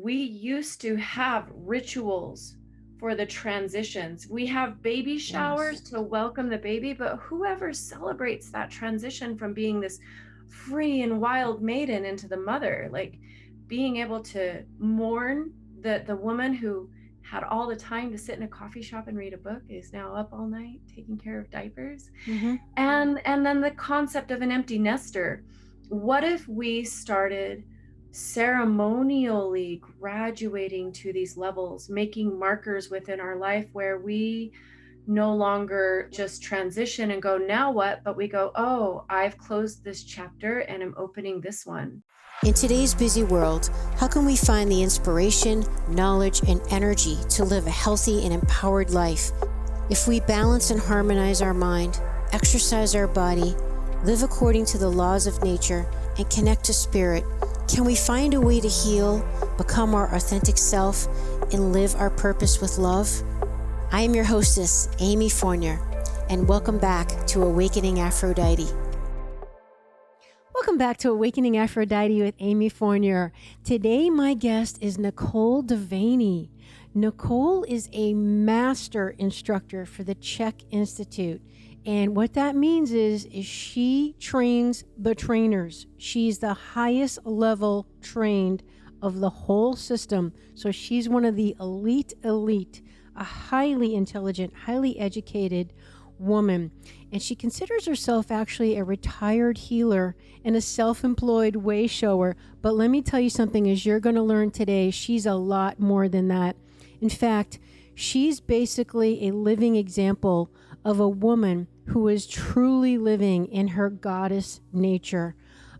we used to have rituals for the transitions. We have baby showers to welcome the baby, but whoever celebrates that transition from being this free and wild maiden into the mother, like being able to mourn the woman who had all the time to sit in a coffee shop and read a book is now up all night taking care of diapers. And then the concept of an empty nester. What if we started ceremonially graduating to these levels, making markers within our life where we no longer just transition and go, now what? But we go, oh, I've closed this chapter and I'm opening this one. In today's busy world, how can we find the inspiration, knowledge, and energy to live a healthy and empowered life? If we balance and harmonize our mind, exercise our body, live according to the laws of nature, and connect to spirit, can we find a way to heal, become our authentic self, and live our purpose with love? I am your hostess, Amy Fournier, and welcome back to Awakening Aphrodite. Welcome back to Awakening Aphrodite with Amy Fournier. Today, my guest is Nicole Devaney. Nicole is a master instructor for the CHEK Institute. And what that means is she trains the trainers. She's the highest level trained of the whole system. So she's one of the elite, a highly intelligent, highly educated woman. And she considers herself actually a retired healer and a self-employed way shower. But let me tell you something, as you're going to learn today, she's a lot more than that. In fact, she's basically a living example of a woman who is truly living in her goddess nature.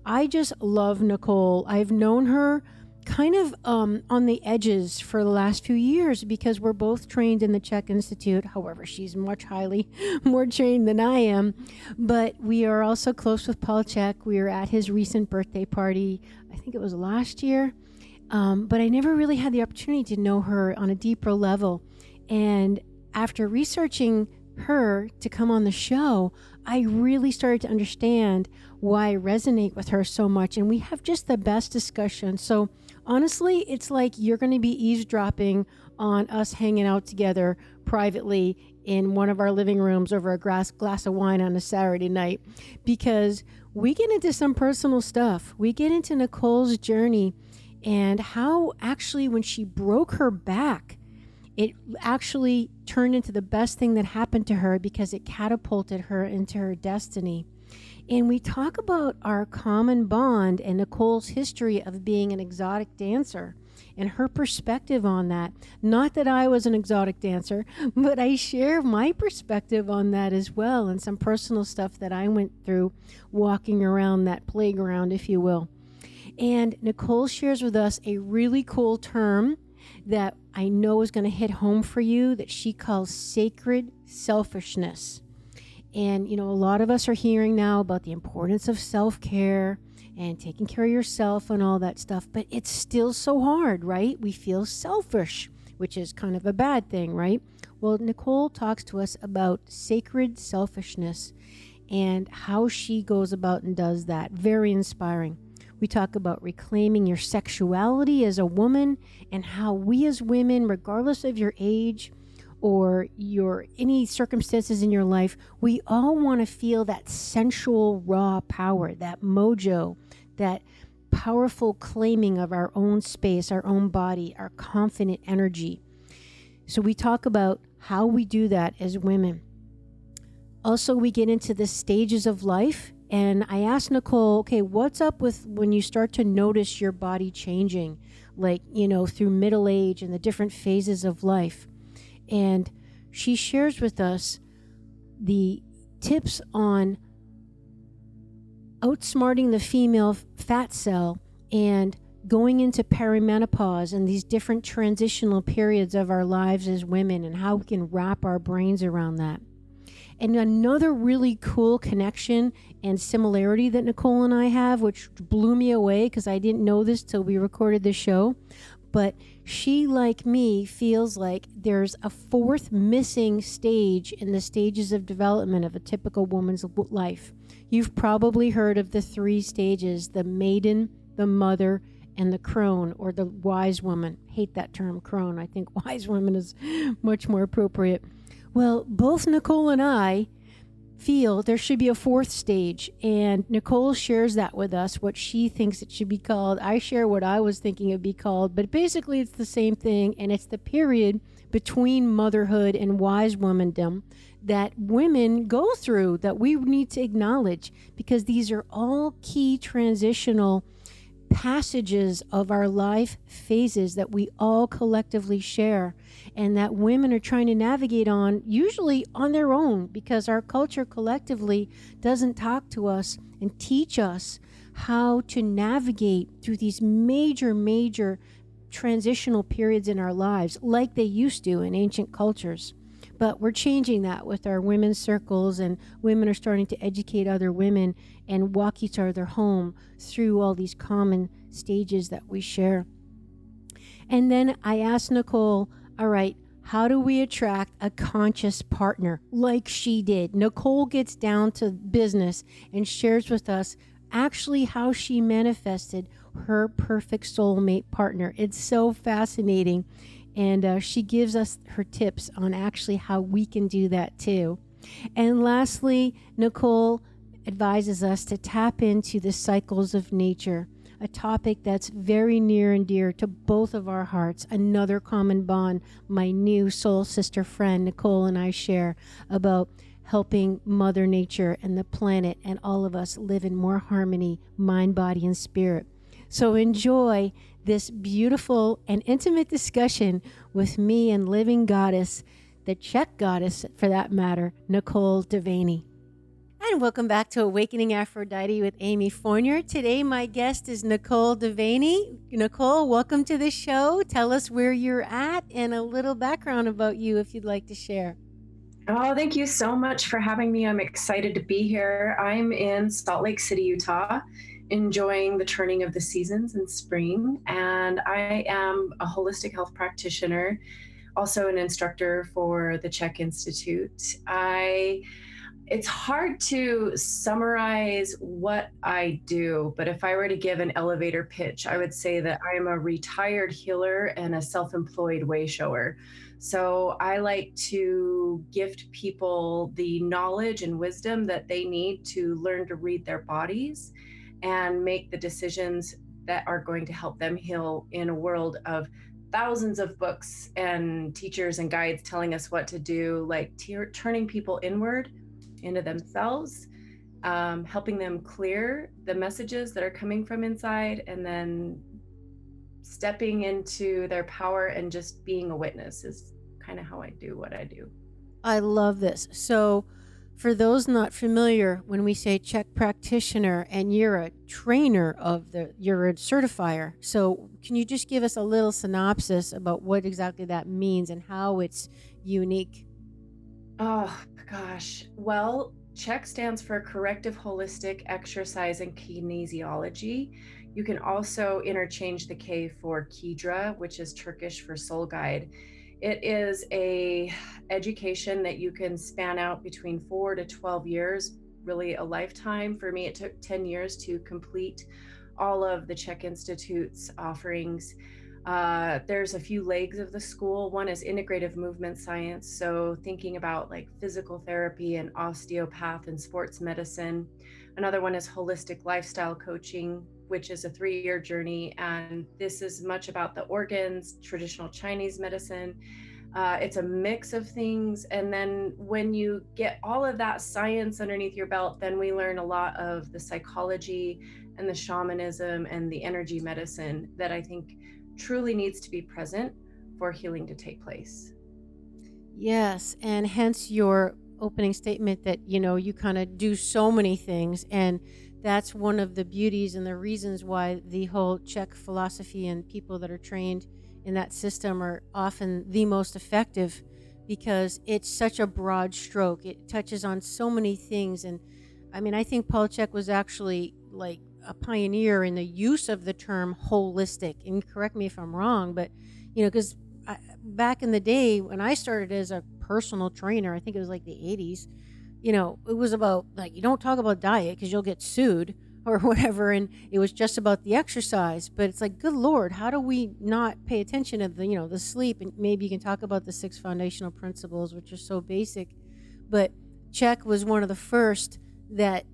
I just love Nicole. I've known her kind of on the edges for the last few years because we're both trained in the CHEK Institute. However, she's much highly more trained than I am. But we are also close with Paul CHEK. We were at his recent birthday party. I think it was last year. But I never really had the opportunity to know her on a deeper level. And after researching her to come on the show, I really started to understand why I resonate with her so much. And we have just the best discussion. So honestly, it's like you're going to be eavesdropping on us hanging out together privately in one of our living rooms over a glass of wine on a Saturday night, because we get into some personal stuff. We get into Nicole's journey and how actually when she broke her back, it actually turned into the best thing that happened to her because it catapulted her into her destiny. And we talk about our common bond and Nicole's history of being an exotic dancer and her perspective on that. Not that I was an exotic dancer, but I share my perspective on that as well, and some personal stuff that I went through walking around that playground, if you will. And Nicole shares with us a really cool term that I know is going to hit home for you that she calls sacred selfishness. And, you know, a lot of us are hearing now about the importance of self-care and taking care of yourself and all that stuff, but it's still so hard, right? We feel selfish, which is kind of a bad thing, right? Well, Nicole talks to us about sacred selfishness and how she goes about and does that. Very inspiring. We talk about reclaiming your sexuality as a woman and how we as women, regardless of your age or your any circumstances in your life, we all want to feel that sensual raw power, that mojo, that powerful claiming of our own space, our own body, our confident energy. So we talk about how we do that as women. Also, we get into the stages of life. And I asked Nicole, okay, what's up with when you start to notice your body changing, like, you know, through middle age and the different phases of life? And she shares with us the tips on outsmarting the female fat cell and going into perimenopause and these different transitional periods of our lives as women and how we can wrap our brains around that. And another really cool connection and similarity that Nicole and I have, which blew me away because I didn't know this till we recorded the show, but she, like me, feels like there's a fourth missing stage in the stages of development of a typical woman's life. You've probably heard of the 3 stages: the maiden, the mother, and the crone, or the wise woman. Hate that term, crone. I think wise woman is much more appropriate. Well, both Nicole and I feel there should be a fourth stage, and Nicole shares that with us, what she thinks it should be called. I share what I was thinking it'd be called, but basically it's the same thing, and it's the period between motherhood and wise womandom that women go through that we need to acknowledge, because these are all key transitional passages of our life phases that we all collectively share, and that women are trying to navigate on, usually on their own, because our culture collectively doesn't talk to us and teach us how to navigate through these major transitional periods in our lives like they used to in ancient cultures. But we're changing that with our women's circles, and women are starting to educate other women and walk each other home through all these common stages that we share. And then I asked Nicole, all right, how do we attract a conscious partner like she did? Nicole gets down to business and shares with us actually how she manifested her perfect soulmate partner. It's so fascinating. And she gives us her tips on actually how we can do that too. And lastly, Nicole advises us to tap into the cycles of nature, a topic that's very near and dear to both of our hearts. Another common bond my new soul sister friend Nicole and I share about helping Mother Nature and the planet and all of us live in more harmony, mind, body, and spirit. So enjoy this beautiful and intimate discussion with me and living goddess, the CHEK goddess for that matter, Nicole Devaney. And welcome back to Awakening Aphrodite with Amy Fournier. Today my guest is Nicole Devaney. Nicole, welcome to the show. Tell us where you're at and a little background about you if you'd like to share. Oh, thank you so much for having me. I'm excited to be here. I'm in Salt Lake City, Utah, enjoying the turning of the seasons in spring. And I am a holistic health practitioner, also an instructor for the CHEK Institute. It's hard to summarize what I do, but if I were to give an elevator pitch, I would say that I'm a retired healer and a self-employed way shower. So I like to gift people the knowledge and wisdom that they need to learn to read their bodies and make the decisions that are going to help them heal in a world of thousands of books and teachers and guides telling us what to do, like turning people inward into themselves, helping them clear the messages that are coming from inside, and then stepping into their power and just being a witness is kind of how I do what I do. I love this. So for those not familiar, when we say CHEK Practitioner, and you're a trainer you're a certifier. So can you just give us a little synopsis about what exactly that means and how it's unique? Oh gosh. Well, CHEK stands for Corrective Holistic Exercise and Kinesiology. You can also interchange the K for Kedra, which is Turkish for soul guide. It is a education that you can span out between 4 to 12 years, really a lifetime. For me, it took 10 years to complete all of the CHEK Institute's offerings. There's a few legs of the school. One is integrative movement science, so thinking about like physical therapy and osteopath and sports medicine. Another one is holistic lifestyle coaching, which is a 3-year journey, and this is much about the organs, traditional Chinese medicine. It's a mix of things, and then when you get all of that science underneath your belt, then we learn a lot of the psychology and the shamanism and the energy medicine that I think truly needs to be present for healing to take place. Yes, and hence your opening statement that, you kind of do so many things, and that's one of the beauties and the reasons why the whole CHEK philosophy and people that are trained in that system are often the most effective, because it's such a broad stroke. It touches on so many things. And I mean, I think Paul CHEK was actually like a pioneer in the use of the term holistic. And correct me if I'm wrong, but because back in the day when I started as a personal trainer, I think it was like the 80s, it was about like, you don't talk about diet because you'll get sued, or whatever, and it was just about the exercise. But it's like, good Lord, how do we not pay attention to the, the sleep? And maybe you can talk about the 6 foundational principles, which are so basic. But CHEK was one of the first that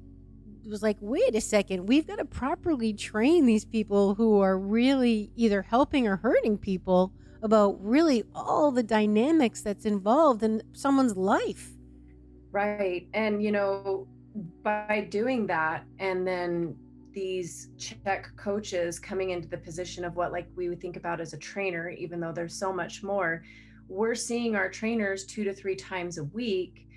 was like, wait a second, we've got to properly train these people who are really either helping or hurting people about really all the dynamics that's involved in someone's life. Right. And, by doing that, and then these CHEK coaches coming into the position of what, like, we would think about as a trainer, even though there's so much more, we're seeing our trainers 2 to 3 times a week.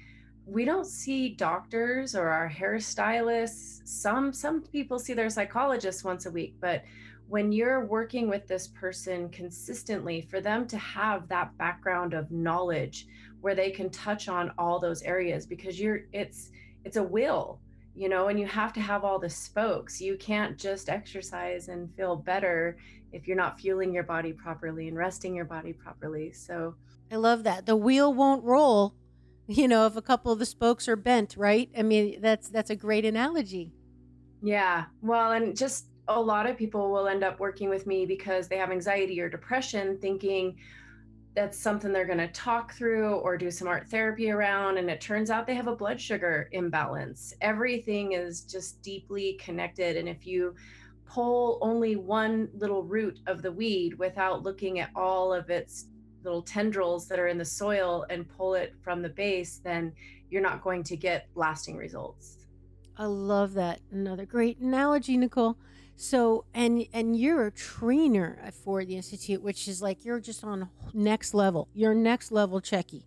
We don't see doctors or our hairstylists. Some people see their psychologists once a week, but when you're working with this person consistently, for them to have that background of knowledge where they can touch on all those areas, because it's a will, and you have to have all the spokes. You can't just exercise and feel better if you're not fueling your body properly and resting your body properly. So I love that. The wheel won't roll, if a couple of the spokes are bent, right? I mean, that's a great analogy. yeah, well, and just a lot of people will end up working with me because they have anxiety or depression, thinking that's something they're going to talk through or do some art therapy around. And it turns out they have a blood sugar imbalance. Everything is just deeply connected. And if you pull only one little root of the weed without looking at all of its little tendrils that are in the soil and pull it from the base, then you're not going to get lasting results. I love that. Another great analogy, Nicole. So, and you're a trainer for the Institute, which is like, you're just on next level. You're next level Checky,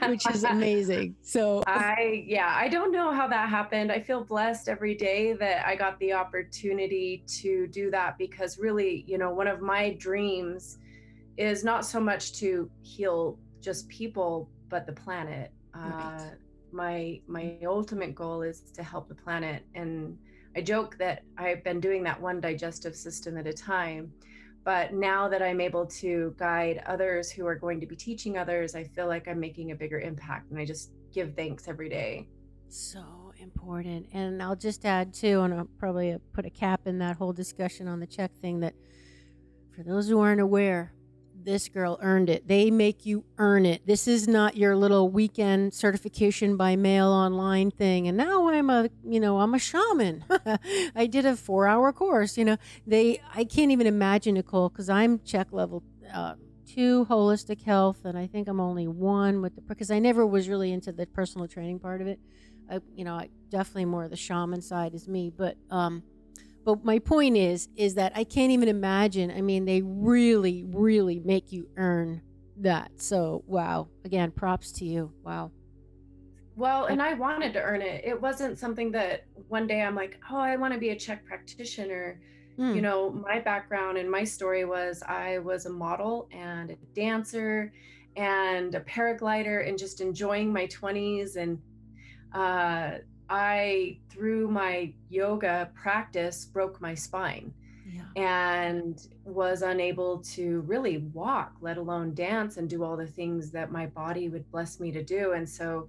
which is amazing. So I don't know how that happened. I feel blessed every day that I got the opportunity to do that, because really, one of my dreams is not so much to heal just people, but the planet. Right. My ultimate goal is to help the planet. And I joke that I've been doing that one digestive system at a time. But now that I'm able to guide others who are going to be teaching others, I feel like I'm making a bigger impact. And I just give thanks every day. So important. And I'll just add too, and I'll probably put a cap in that whole discussion on the CHEK thing, that for those who aren't aware, this girl earned it. They make you earn it. This is not your little weekend certification by mail online thing. And now I'm a shaman. I did a 4-hour course. I can't even imagine, Nicole, because I'm CHEK level 2 holistic health, and I think I'm only 1 because I never was really into the personal training part of it. I definitely more the shaman side is me, but my point is that I can't even imagine. I mean, they really, really make you earn that. So, wow. Again, props to you. Wow. Well, and I wanted to earn it. It wasn't something that one day I'm like, oh, I want to be a CHEK practitioner. My background and my story was I was a model and a dancer and a paraglider and just enjoying my 20s. And I, through my yoga practice, broke my spine and was unable to really walk, let alone dance and do all the things that my body would bless me to do. And so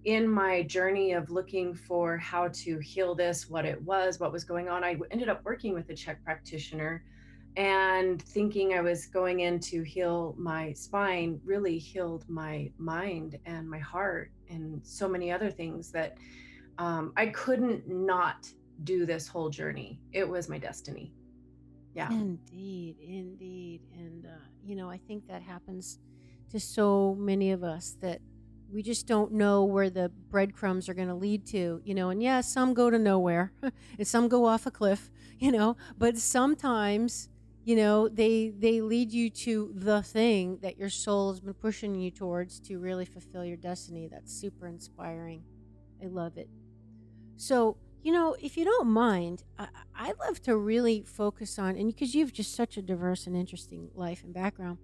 in my journey of looking for how to heal this, what was going on, I ended up working with a CHEK practitioner, and thinking I was going in to heal my spine really healed my mind and my heart and so many other things that I couldn't not do this whole journey. It was my destiny. Yeah. Indeed. And, I think that happens to so many of us, that we just don't know where the breadcrumbs are going to lead to, and some go to nowhere and some go off a cliff, but sometimes, they lead you to the thing that your soul has been pushing you towards to really fulfill your destiny. That's super inspiring. I love it. So, if you don't mind, I'd love to really focus on, and because you've just such a diverse and interesting life and background,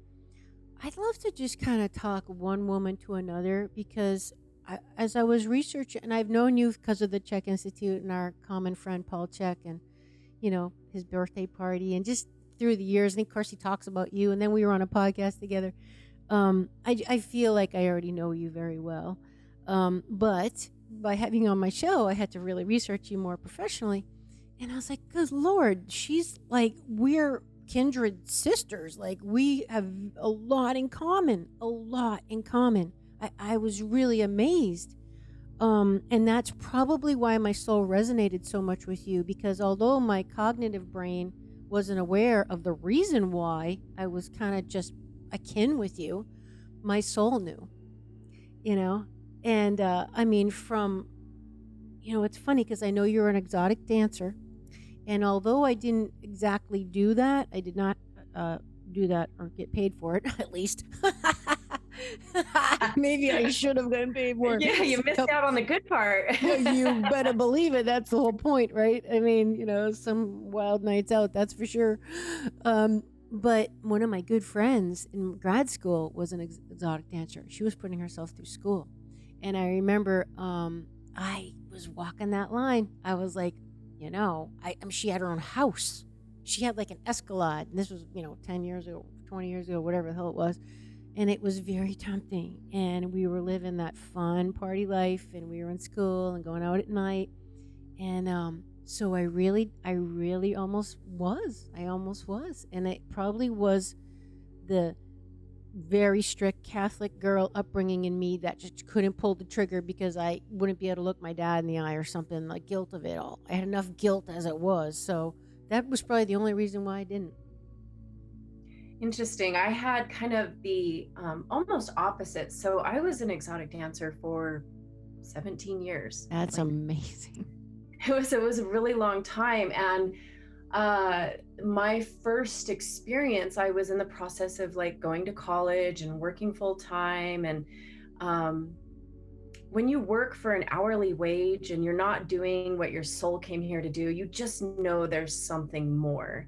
I'd love to just kind of talk one woman to another, because as I was researching, and I've known you because of the CHEK Institute and our common friend Paul CHEK, and his birthday party, and just through the years, and of course he talks about you, and then we were on a podcast together. I feel like I already know you very well, but by having you on my show, I had to really research you more professionally. And I was like, good Lord, she's like, we're kindred sisters. Like, we have a lot in common, a lot in common. I was really amazed. And that's probably why my soul resonated so much with you, because although my cognitive brain wasn't aware of the reason why I was kind of just akin with you, my soul knew, you know? And I mean, it's funny because I know you're an exotic dancer. And although I didn't exactly do that, I did not do that or get paid for it, at least. Maybe I should have gotten paid for it. Yeah, you missed out on the good part. You better believe it. That's the whole point, right? I mean, some wild nights out, that's for sure. But one of my good friends in grad school was an exotic dancer. She was putting herself through school. And I remember I was walking that line. I was like, she had her own house. She had like an Escalade. And this was, 10 years ago, 20 years ago, whatever the hell it was. And it was very tempting. And we were living that fun party life, and we were in school and going out at night. And so I really almost was. I almost was. And it probably was the very strict Catholic girl upbringing in me that just couldn't pull the trigger because I wouldn't be able to look my dad in the eye or something, like guilt of it all. I had enough guilt as it was. So that was probably the only reason why I didn't. Interesting. I had kind of the almost opposite. So I was an exotic dancer for 17 years. That's amazing. It was a really long time. And my first experience, I was in the process of like going to college and working full time. And when you work for an hourly wage and you're not doing what your soul came here to do, you just know there's something more.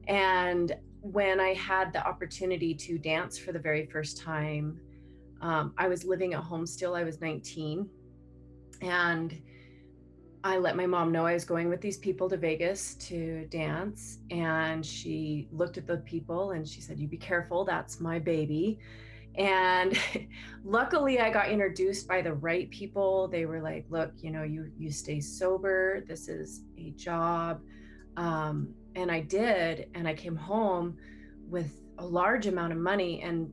And when I had the opportunity to dance for the very first time, I was living at home still. I was 19. And I let my mom know I was going with these people to Vegas to dance. And she looked at the people and she said, "You be careful, that's my baby." And luckily I got introduced by the right people. They were like, "Look, you stay sober. This is a job." And I did. And I came home with a large amount of money. And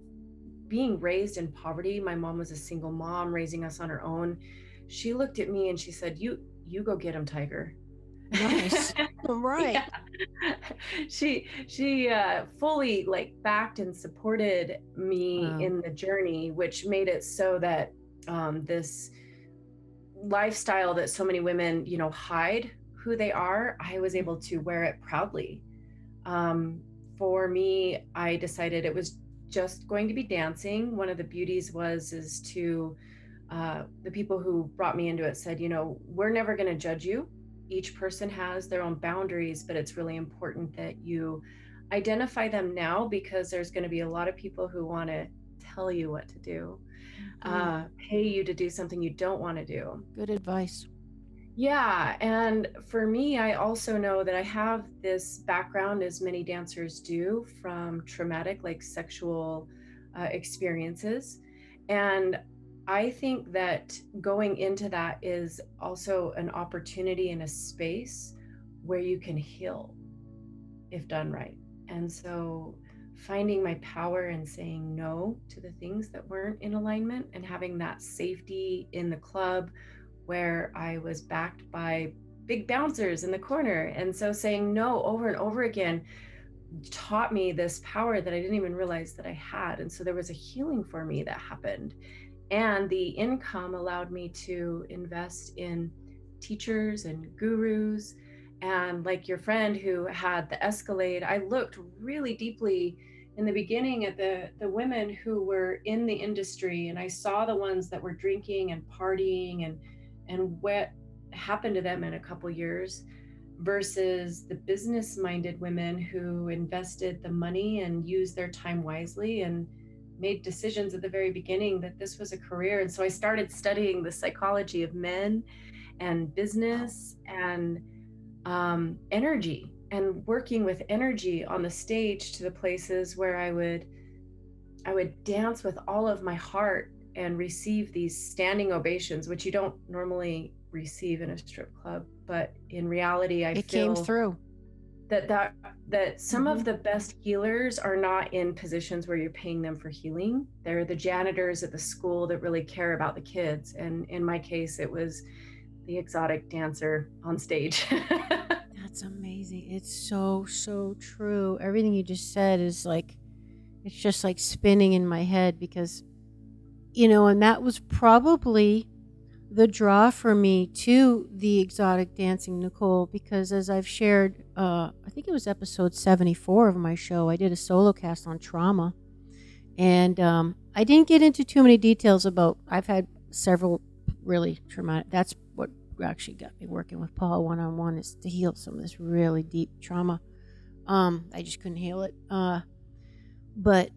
being raised in poverty, my mom was a single mom raising us on her own. She looked at me and she said, you go get him, Tiger. Nice. Right. Yeah. She fully like backed and supported me in the journey, which made it so that this lifestyle that so many women, hide who they are, I was able to wear it proudly. For me, I decided it was just going to be dancing. One of the beauties is to the people who brought me into it said, we're never going to judge you. Each person has their own boundaries, but it's really important that you identify them now, because there's going to be a lot of people who want to tell you what to do, pay you to do something you don't want to do. Good advice. Yeah. And for me, I also know that I have this background, as many dancers do, from traumatic, like sexual experiences. And I think that going into that is also an opportunity and a space where you can heal if done right. And so finding my power and saying no to the things that weren't in alignment, and having that safety in the club where I was backed by big bouncers in the corner. And so saying no over and over again taught me this power that I didn't even realize that I had. And so there was a healing for me that happened. And the income allowed me to invest in teachers and gurus. And like your friend who had the Escalade, I looked really deeply in the beginning at the women who were in the industry, and I saw the ones that were drinking and partying and what happened to them in a couple years, versus the business-minded women who invested the money and used their time wisely and made decisions at the very beginning that this was a career. And so I started studying the psychology of men and business and energy, and working with energy on the stage to the places where I would dance with all of my heart and receive these standing ovations, which you don't normally receive in a strip club. but in reality, I It came feel through. that some of the best healers are not in positions where you're paying them for healing. They're the janitors at the school that really care about the kids. And in my case, it was the exotic dancer on stage. That's amazing. It's so, so true. Everything you just said is like, it's just like spinning in my head because, and that was probably the draw for me to the exotic dancing, Nicole, because as I've shared, I think it was episode 74 of my show, I did a solo cast on trauma. And I didn't get into too many details about, I've had several really traumatic, that's what actually got me working with Paul one-on-one, is to heal some of this really deep trauma. I just couldn't heal it. But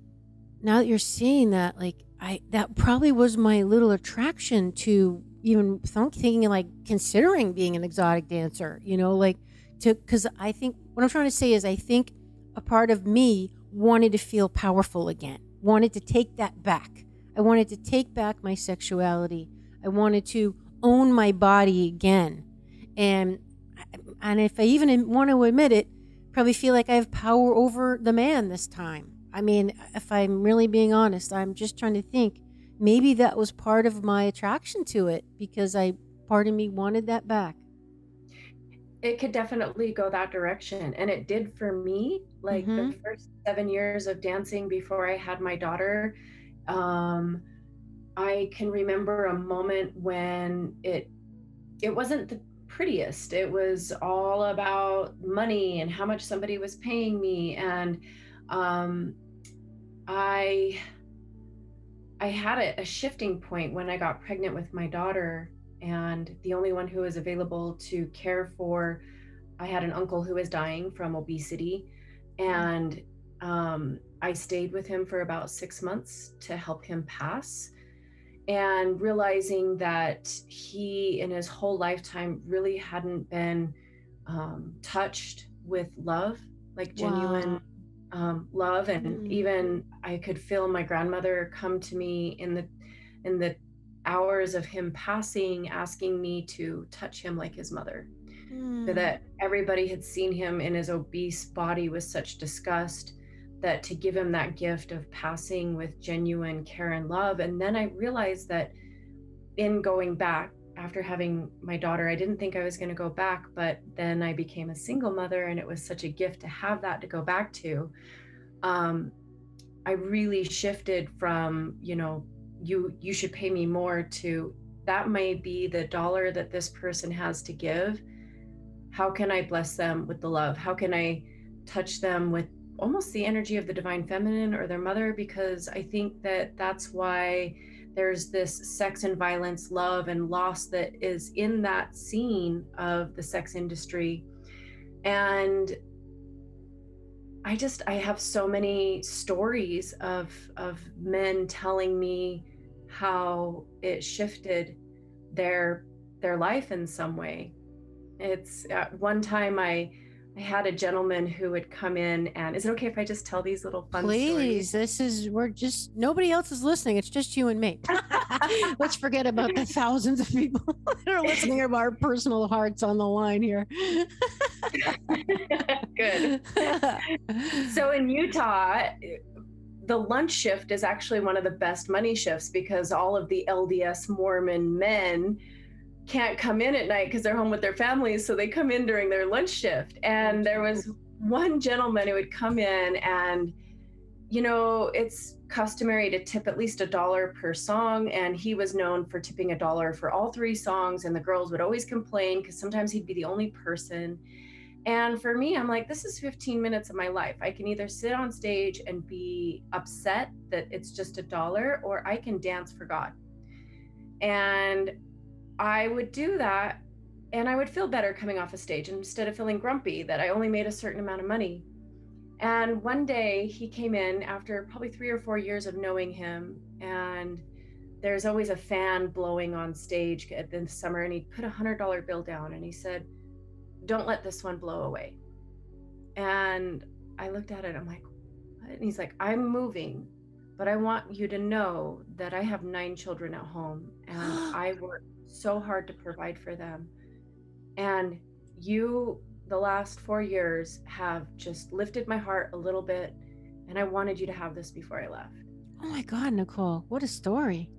now that you're saying that, like, that probably was my little attraction to even thinking, like, considering being an exotic dancer, because I think what I'm trying to say is I think a part of me wanted to feel powerful again, wanted to take that back. I wanted to take back my sexuality. I wanted to own my body again. And if I even want to admit it, probably feel like I have power over the man this time. I mean, if I'm really being honest, I'm just trying to think. Maybe that was part of my attraction to it because part of me wanted that back. It could definitely go that direction. And it did for me. Like the first 7 years of dancing before I had my daughter, I can remember a moment when it wasn't the prettiest. It was all about money and how much somebody was paying me. And I had a shifting point when I got pregnant with my daughter, and the only one who was available to care for, I had an uncle who was dying from obesity, and I stayed with him for about 6 months to help him pass, and realizing that he in his whole lifetime really hadn't been touched with love, like genuine love. And even I could feel my grandmother come to me in the hours of him passing, asking me to touch him like his mother. So that everybody had seen him in his obese body with such disgust, that to give him that gift of passing with genuine care and love. And then I realized that in going back after having my daughter, I didn't think I was going to go back, but then I became a single mother, and it was such a gift to have that to go back to. I really shifted from, you should pay me more, to that may be the dollar that this person has to give. How can I bless them with the love? How can I touch them with almost the energy of the divine feminine or their mother? Because I think that that's why there's this sex and violence, love and loss that is in that scene of the sex industry. And I have so many stories of men telling me how it shifted their life in some way. It's at one time I had a gentleman who would come in, and is it okay if I just tell these little fun stories? Please, nobody else is listening. It's just you and me. Let's forget about the thousands of people that are listening of our personal hearts on the line here. Good. So in Utah, the lunch shift is actually one of the best money shifts, because all of the LDS Mormon men can't come in at night because they're home with their families, so they come in during their lunch shift. And there was one gentleman who would come in, and it's customary to tip at least $1 per song, and he was known for tipping $1 for all 3 songs, and the girls would always complain because sometimes he'd be the only person. And for me, I'm like, this is 15 minutes of my life. I can either sit on stage and be upset that it's just $1, or I can dance for God. And I would do that, and I would feel better coming off a stage instead of feeling grumpy that I only made a certain amount of money. And one day he came in after probably 3 or 4 years of knowing him, and there's always a fan blowing on stage in the summer, and he put a $100 bill down, and he said, "Don't let this one blow away." And I looked at it, I'm like, what? And he's like, "I'm moving, but I want you to know that I have 9 children at home, and I work so hard to provide for them. And you, the last 4 years, have just lifted my heart a little bit. And I wanted you to have this before I left. Oh my God, Nicole, what a story.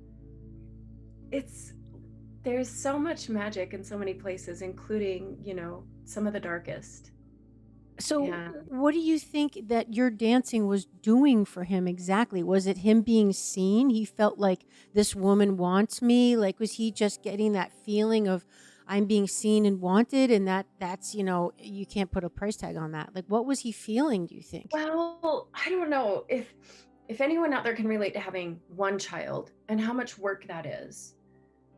It's, there's so much magic in so many places, including, some of the darkest. So, And what do you think that your dancing was doing for him exactly? Was it him being seen? He felt like this woman wants me. Like, was he just getting that feeling of I'm being seen and wanted, and that's you can't put a price tag on that. Like, what was he feeling? Do you think? well, I don't know if anyone out there can relate to having one child and how much work that is,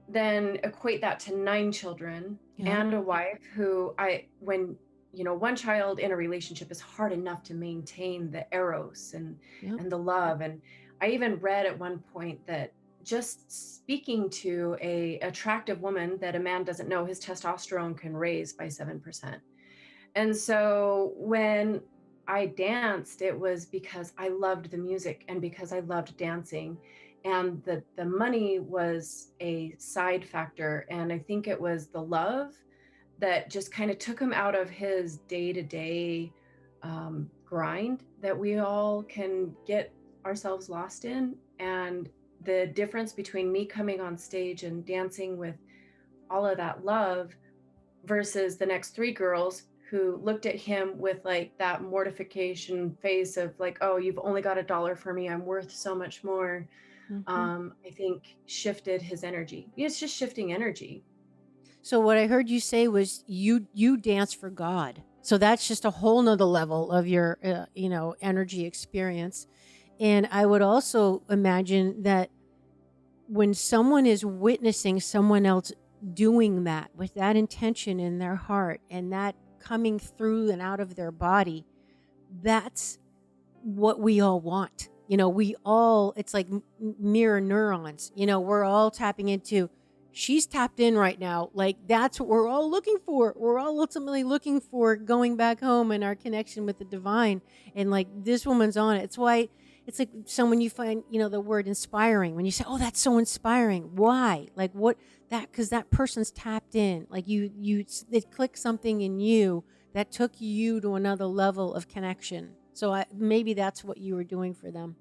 then equate that to 9 children Yep. and a wife who when one child in a relationship is hard enough to maintain the eros Yep. and the love. And I even read at one point that just speaking to a attractive woman that a man doesn't know, his testosterone can raise by 7%. And so when I danced, it was because I loved the music and because I loved dancing. And the money was a side factor. And I think it was the love that just kind of took him out of his day-to-day grind that we all can get ourselves lost in. And the difference between me coming on stage and dancing with all of that love versus the next 3 girls who looked at him with like that mortification face of like, oh, you've only got $1 for me, I'm worth so much more. Hmm. I think shifted his energy. It's just shifting energy. So what I heard you say was you dance for God. So that's just a whole nother level of your energy experience. And I would also imagine that when someone is witnessing someone else doing that with that intention in their heart and that coming through and out of their body, that's what we all want. We all, it's like mirror neurons. We're all tapping into, she's tapped in right now. Like that's what we're all looking for. We're all ultimately looking for going back home and our connection with the divine. And like this woman's on it. It's why it's like someone you find, the word inspiring, when you say, oh, that's so inspiring. Why? Like what that, because that person's tapped in. Like it clicked something in you that took you to another level of connection. So maybe that's what you were doing for them.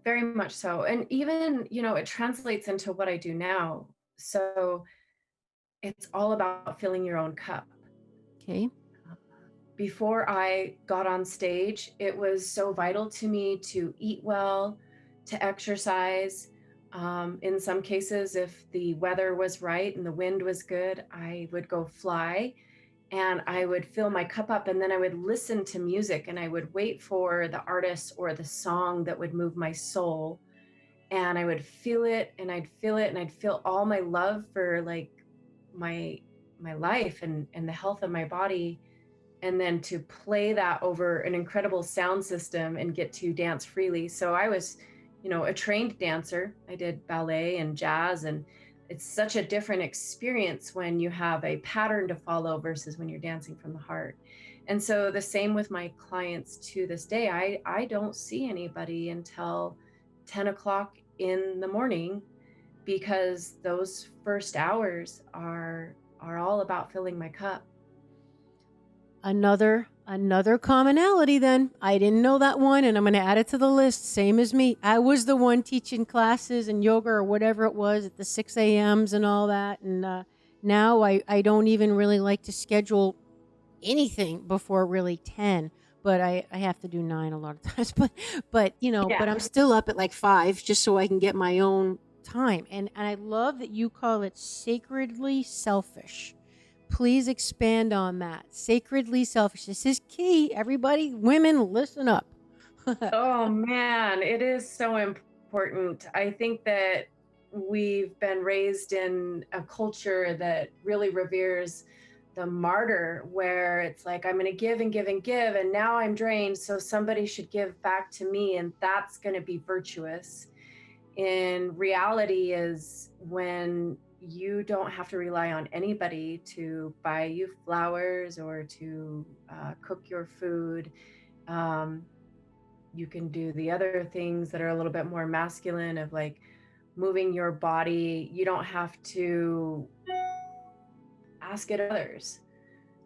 Very much so. And even, it translates into what I do now. So it's all about filling your own cup. Okay. Before I got on stage, it was so vital to me to eat well, to exercise. In some cases, if the weather was right and the wind was good, I would go fly and I would fill my cup up, and then I would listen to music and I would wait for the artist or the song that would move my soul. And I would feel it and I'd feel it and I'd feel all my love for like my my life and the health of my body, and then to play that over an incredible sound system and get to dance freely. So I was, a trained dancer. I did ballet and jazz, and it's such a different experience when you have a pattern to follow versus when you're dancing from the heart. And so the same with my clients to this day. I don't see anybody until 10 o'clock in the morning, because those first hours are all about filling my cup. Another commonality then. I didn't know that one, and I'm going to add it to the list. Same as me. I was the one teaching classes and yoga or whatever it was at the 6 a.m.s and all that. And now I don't even really like to schedule anything before really 10, but I have to do 9 a lot of times. But I'm still up at like 5 just so I can get my own time. And I love that you call it sacredly selfish. Please expand on that. Sacredly selfish. This is key. Everybody, women, listen up. Oh man, it is so important. I think that we've been raised in a culture that really reveres the martyr, where it's like, I'm going to give and give and give, and now I'm drained, so somebody should give back to me, and that's going to be virtuous. In reality is when you don't have to rely on anybody to buy you flowers or to cook your food. Um, you can do the other things that are a little bit more masculine, of like moving your body. You don't have to ask it of others.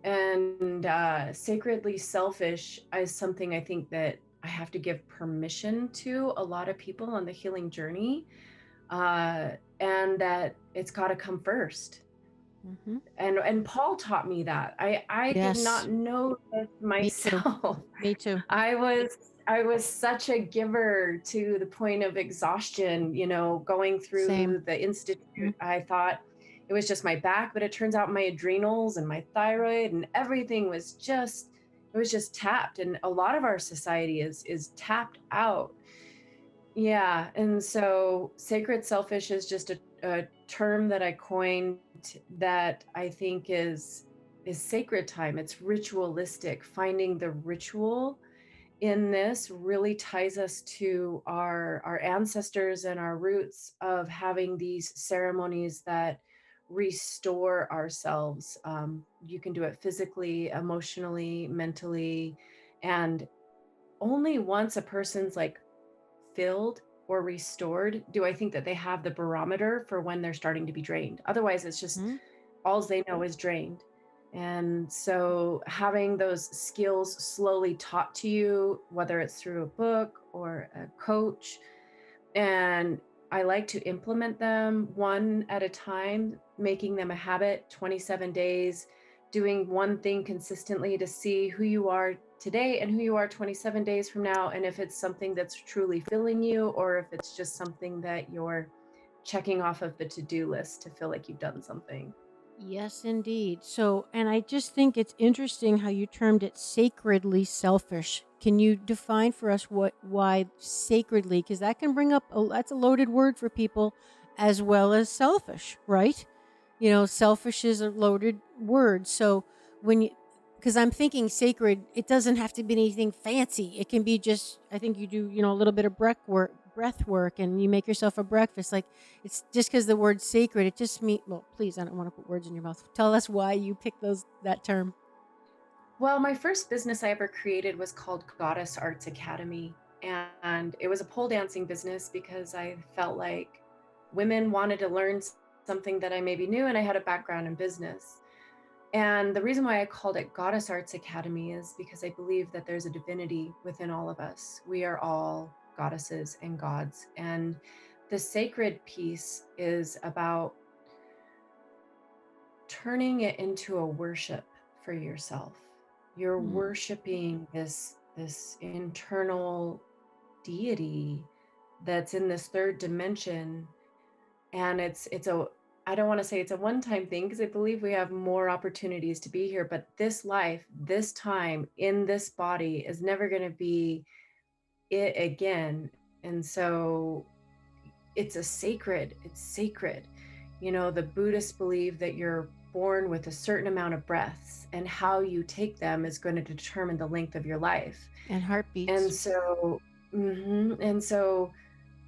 And sacredly selfish is something I think that I have to give permission to a lot of people on the healing journey, and that it's got to come first. Mm-hmm. And Paul taught me that. I did not Yes. know this Me too. myself. Me too. I was such a giver to the point of exhaustion, you know, going Same. through the institute. Mhm. I thought it was just my back, but it turns out my adrenals and my thyroid and everything was just, it was just tapped. And a lot of our society is tapped out. Yeah. And so sacred selfish is just a term that I coined that I think is sacred time. It's ritualistic. Finding the ritual in this really ties us to our ancestors and our roots of having these ceremonies that restore ourselves. You can do it physically, emotionally, mentally, and only once a person's like filled or restored do I think that they have the barometer for when they're starting to be drained. Otherwise, it's just Mhm. all they know is drained. And so having those skills slowly taught to you, whether it's through a book or a coach, and I like to implement them one at a time, making them a habit, 27 days, doing one thing consistently to see who you are today and who you are 27 days from now. And if it's something that's truly filling you, or if it's just something that you're checking off of the to-do list to feel like you've done something. Yes, indeed. So, and I just think it's interesting how you termed it sacredly selfish. Can you define for us why sacredly? Because that can bring up, that's a loaded word for people, as well as selfish, right? You know, selfish is a loaded word. So when you, because I'm thinking sacred, it doesn't have to be anything fancy. It can be just, I think you do, you know, a little bit of breath work, and you make yourself a breakfast. Like, it's just because the word sacred, it just means, well, please, I don't want to put words in your mouth. Tell us why you picked that term. Well, my first business I ever created was called Goddess Arts Academy. And it was a pole dancing business because I felt like women wanted to learn something that I maybe knew, and I had a background in business. And the reason why I called it Goddess Arts Academy is because I believe that there's a divinity within all of us. We are all goddesses and gods. And the sacred piece is about turning it into a worship for yourself. You're worshiping this internal deity that's in this third dimension, and it's a, I don't want to say it's a one-time thing because I believe we have more opportunities to be here, but this life, this time in this body is never going to be it again. And so it's sacred. You know, the Buddhists believe that you're born with a certain amount of breaths, and how you take them is going to determine the length of your life. And heartbeats. And so, and so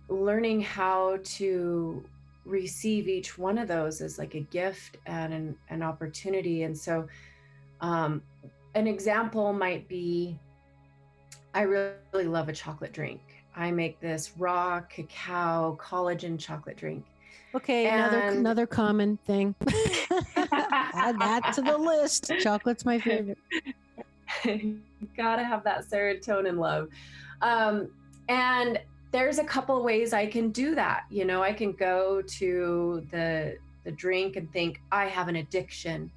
learning how to receive each one of those is like a gift and an opportunity. And so, an example might be, I really love a chocolate drink. I make this raw cacao collagen chocolate drink. Okay, And another common thing. Add that to the list. Chocolate's my favorite. gotta have that serotonin love. And there's a couple ways I can do that. You know, I can go to the drink and think I have an addiction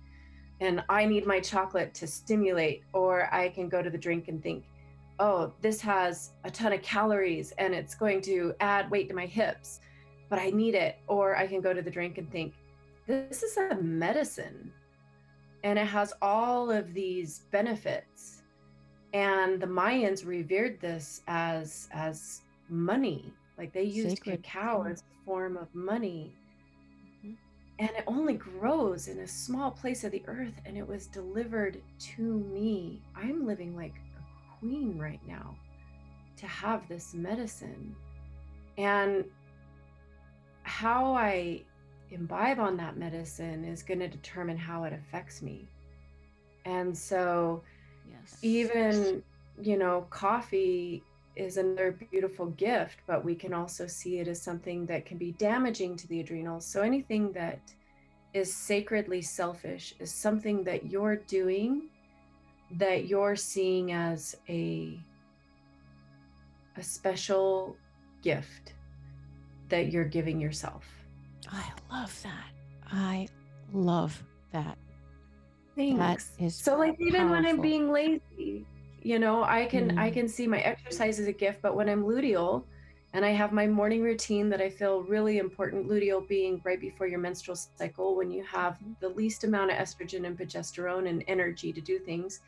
and I need my chocolate to stimulate, or I can go to the drink and think, oh, this has a ton of calories and it's going to add weight to my hips, but I need it. Or I can go to the drink and think, this is a medicine and it has all of these benefits. And the Mayans revered this as money. Like they used Sacred. cacao as a form of money. Mhm. And it only grows in a small place of the earth, and it was delivered to me. I'm living like a queen right now to have this medicine. And how I imbibe on that medicine is going to determine how it affects me. And so Yes. even, you know, coffee is another beautiful gift, but we can also see it as something that can be damaging to the adrenals. So anything that is sacredly selfish, is something that you're doing that you're seeing as a special gift that you're giving yourself. I love that. I love that. That Thanks. is So like even when I'm powerful. being lazy, you know, I can see my exercise as a gift, but when I'm luteal and I have my morning routine that I feel really important, luteal being right before your menstrual cycle, when you have the least amount of estrogen and progesterone and energy to do things,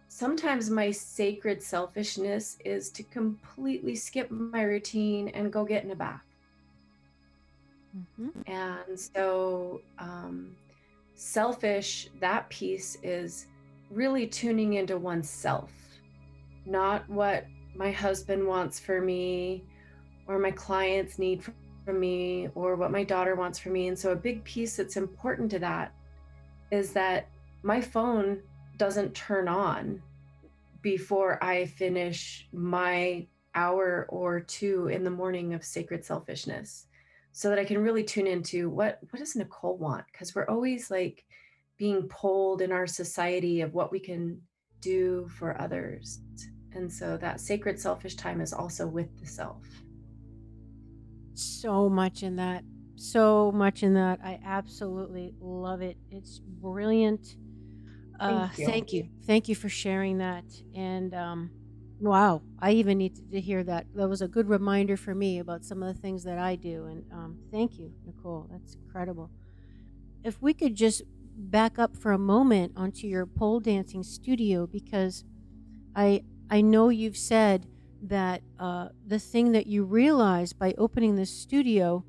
sometimes my sacred selfishness is to completely skip my routine and go get in a bath. And so selfish, that piece is really tuning into oneself, not what my husband wants for me or my clients need from me or what my daughter wants from me. And so a big piece that's important to that is that my phone doesn't turn on before I finish my hour or two in the morning of sacred selfishness, so that I can really tune into what does Nicole want? Because we're always like being pulled in our society of what we can do for others. And so that sacred selfish time is also with the self. So much in that. So much in that. I absolutely love it. It's brilliant. Thank you. Thank you. Thank you for sharing that. And wow, I even need to hear that. That was a good reminder for me about some of the things that I do. And thank you, Nicole. That's incredible. If we could just back up for a moment onto your pole dancing studio, because I know you've said that the thing that you realized by opening this studio,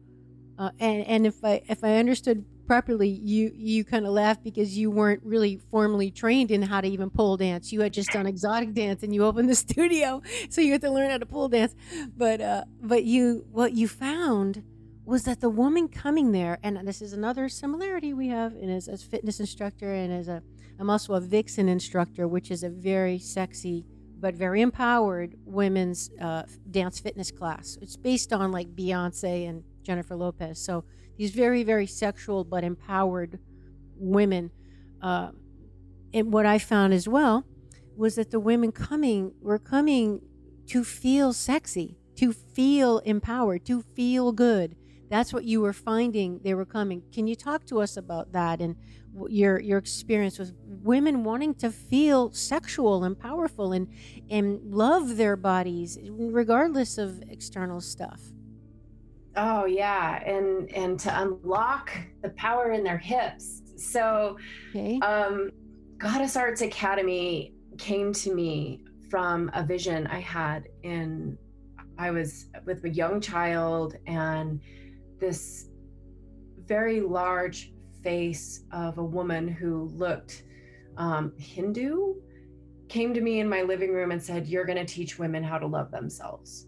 and if I understood properly, you kind of laughed because you weren't really formally trained in how to even pole dance. You had just done exotic dance, and you opened the studio, so you had to learn how to pole dance. But what you found was that the woman coming there, and this is another similarity we have, and as fitness instructor, and I'm also a Vixen instructor, which is a very sexy but very empowered women's dance fitness class. It's based on like Beyonce and Jennifer Lopez. So these very, very sexual but empowered women. And what I found as well was that the women were coming to feel sexy, to feel empowered, to feel good. That's what you were finding they were coming. Can you talk to us about that and your experience with women wanting to feel sexual and powerful and love their bodies regardless of external stuff? Oh yeah, and to unlock the power in their hips. So Okay. Goddess Arts Academy came to me from a vision I had I was with a young child, and this very large face of a woman who looked Hindu came to me in my living room and said, "You're going to teach women how to love themselves."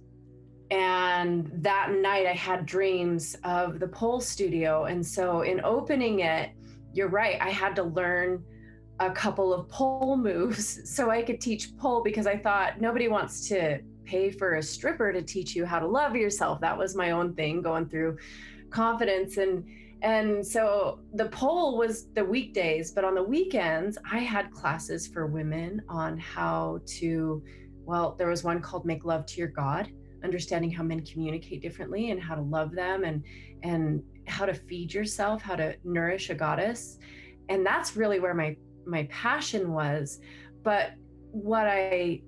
And that night I had dreams of the pole studio. And so in opening it, you're right, I had to learn a couple of pole moves so I could teach pole, because I thought nobody wants to pay for a stripper to teach you how to love yourself. That was my own thing going through confidence. And so the pole was the weekdays, but on the weekends I had classes for women on how to, well, there was one called Make Love to Your God, understanding how men communicate differently and how to love them, and how to feed yourself, how to nourish a goddess. And that's really where my passion was. But what I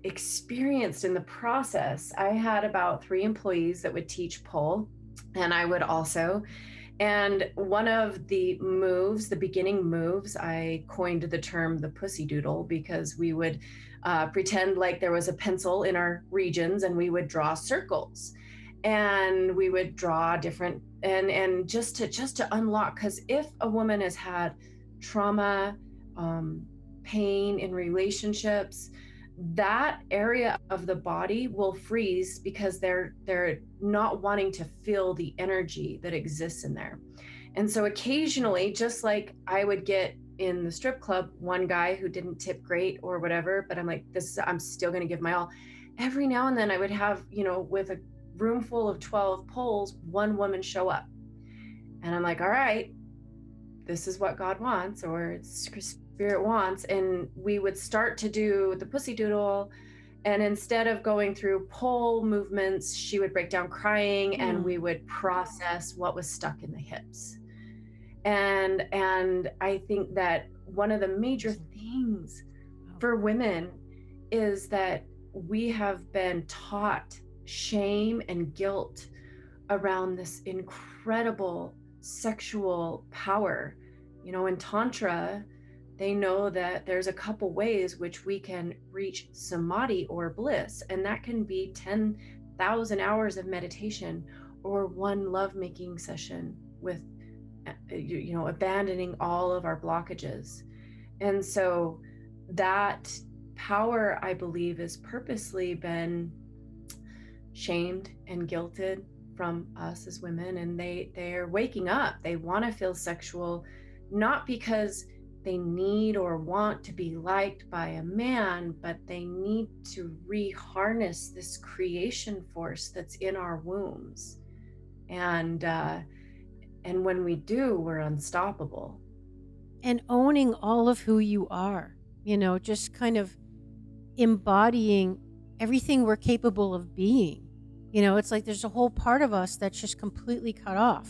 experienced in the process, I had about 3 employees that would teach pole, and I would also. And one of the moves, the beginning moves, I coined the term the pussy doodle, because we would pretend like there was a pencil in our regions, and we would draw circles, and we would draw different, and just to unlock, because if a woman has had trauma, pain in relationships, that area of the body will freeze because they're not wanting to feel the energy that exists in there. And so occasionally, just like I would get in the strip club, one guy who didn't tip great or whatever, but I'm like, I'm still going to give my all. Every now and then I would have, with a room full of 12 poles, one woman show up. And I'm like, all right, this is what God wants, or spirit wants. And we would start to do the pussy doodle. And instead of going through pole movements, she would break down crying, and we would process what was stuck in the hips. And I think that one of the major things for women is that we have been taught shame and guilt around this incredible sexual power. You know, in Tantra, they know that there's a couple ways which we can reach samadhi or bliss, and that can be 10,000 hours of meditation or one lovemaking session with, you know, abandoning all of our blockages. And so that power, I believe, is purposely been shamed and guilted from us as women, and they're waking up. They want to feel sexual, not because they need or want to be liked by a man, but they need to reharness this creation force that's in our wombs. And when we do, we're unstoppable. And owning all of who you are, you know, just kind of embodying everything we're capable of being. You know, it's like there's a whole part of us that's just completely cut off.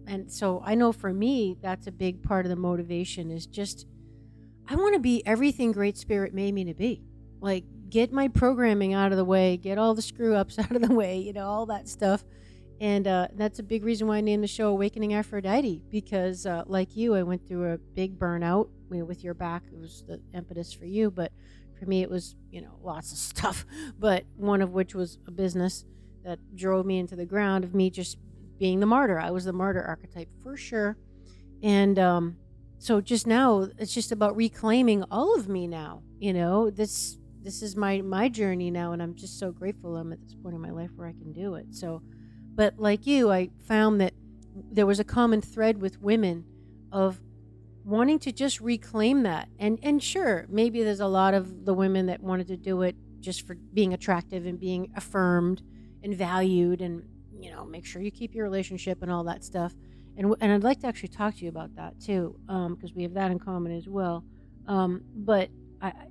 And so I know for me, that's a big part of the motivation is just, I want to be everything Great Spirit made me to be. Like, get my programming out of the way, get all the screw ups out of the way, you know, all that stuff. And that's a big reason why I named the show Awakening Aphrodite, because like you, I went through a big burnout. You know, with your back, it was the impetus for you. But for me, it was, you know, lots of stuff. But one of which was a business that drove me into the ground of me just being the martyr. I was the martyr archetype for sure. And so just now, it's just about reclaiming all of me now. You know, this is my journey now. And I'm just so grateful I'm at this point in my life where I can do it. So, but like you, I found that there was a common thread with women of wanting to just reclaim that. And sure, maybe there's a lot of the women that wanted to do it just for being attractive and being affirmed and valued, and, you know, make sure you keep your relationship and all that stuff. And I'd like to actually talk to you about that too, because we have that in common as well. But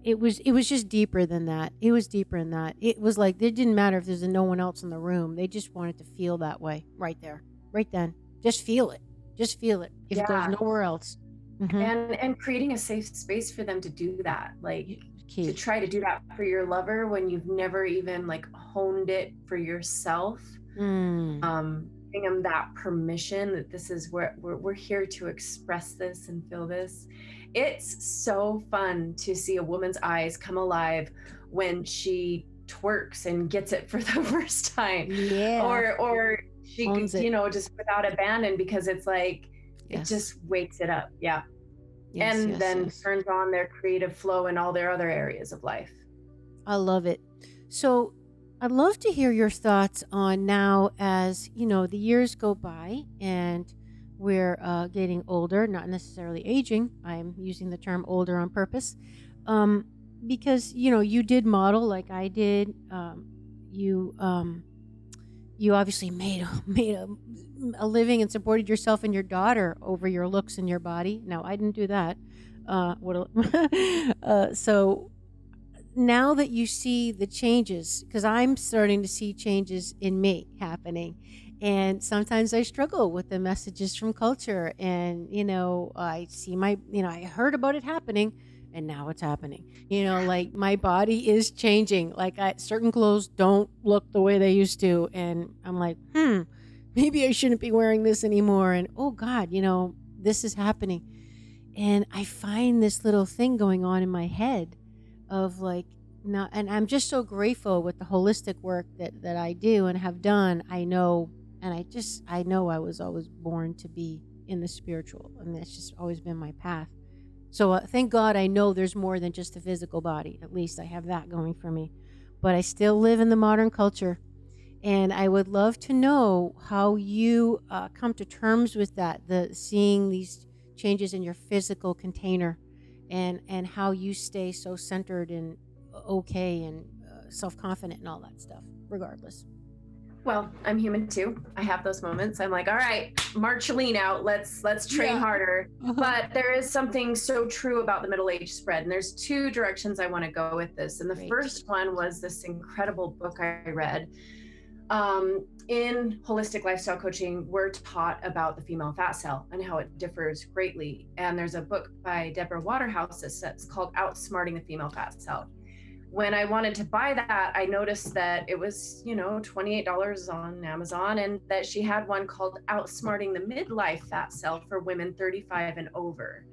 it was just deeper than that. It was deeper than that. It was like, it didn't matter if there's no one else in the room. They just wanted to feel that way right there, right then. Just feel it. Just feel it. If it goes nowhere else. Mm-hmm. And creating a safe space for them to do that, like to try to do that for your lover when you've never even like honed it for yourself. Giving them that permission that this is where we're here to express this and feel this. It's so fun to see a woman's eyes come alive when she twerks and gets it for the first time. Yeah. Or she, you know, just without abandon, because it's like, it just wakes it up. Yeah. And then turns on their creative flow in all their other areas of life. I love it. So I'd love to hear your thoughts on now, as, you know, the years go by and we're getting older, not necessarily aging. I'm using the term older on purpose. Because, you know, you did model like I did. You obviously made a living and supported yourself and your daughter over your looks and your body. No, I didn't do that. So now that you see the changes, because I'm starting to see changes in me happening, and sometimes I struggle with the messages from culture, and, you know, I see I heard about it happening, and now it's happening. You know, like my body is changing. Like certain clothes don't look the way they used to, and I'm like, maybe I shouldn't be wearing this anymore. And oh God, you know, this is happening. And I find this little thing going on in my head of like, not, and I'm just so grateful with the holistic work that I do and have done. I know I was always born to be in the spiritual, and that's just always been my path. So thank God I know there's more than just the physical body. At least I have that going for me. But I still live in the modern culture. And I would love to know how you come to terms with that, seeing these changes in your physical container, and how you stay so centered and okay and self-confident and all that stuff, regardless. Well, I'm human too. I have those moments. I'm like, all right, Marceline out. Let's train harder. But there is something so true about the middle age spread. And there's two directions I want to go with this. And the first one was this incredible book I read. In holistic lifestyle coaching, we're taught about the female fat cell and how it differs greatly. And there's a book by Deborah Waterhouse that's called Outsmarting the Female Fat Cell. When I wanted to buy that, I noticed that it was, $28 on Amazon, and that she had one called Outsmarting the Midlife Fat Cell for women 35 and over.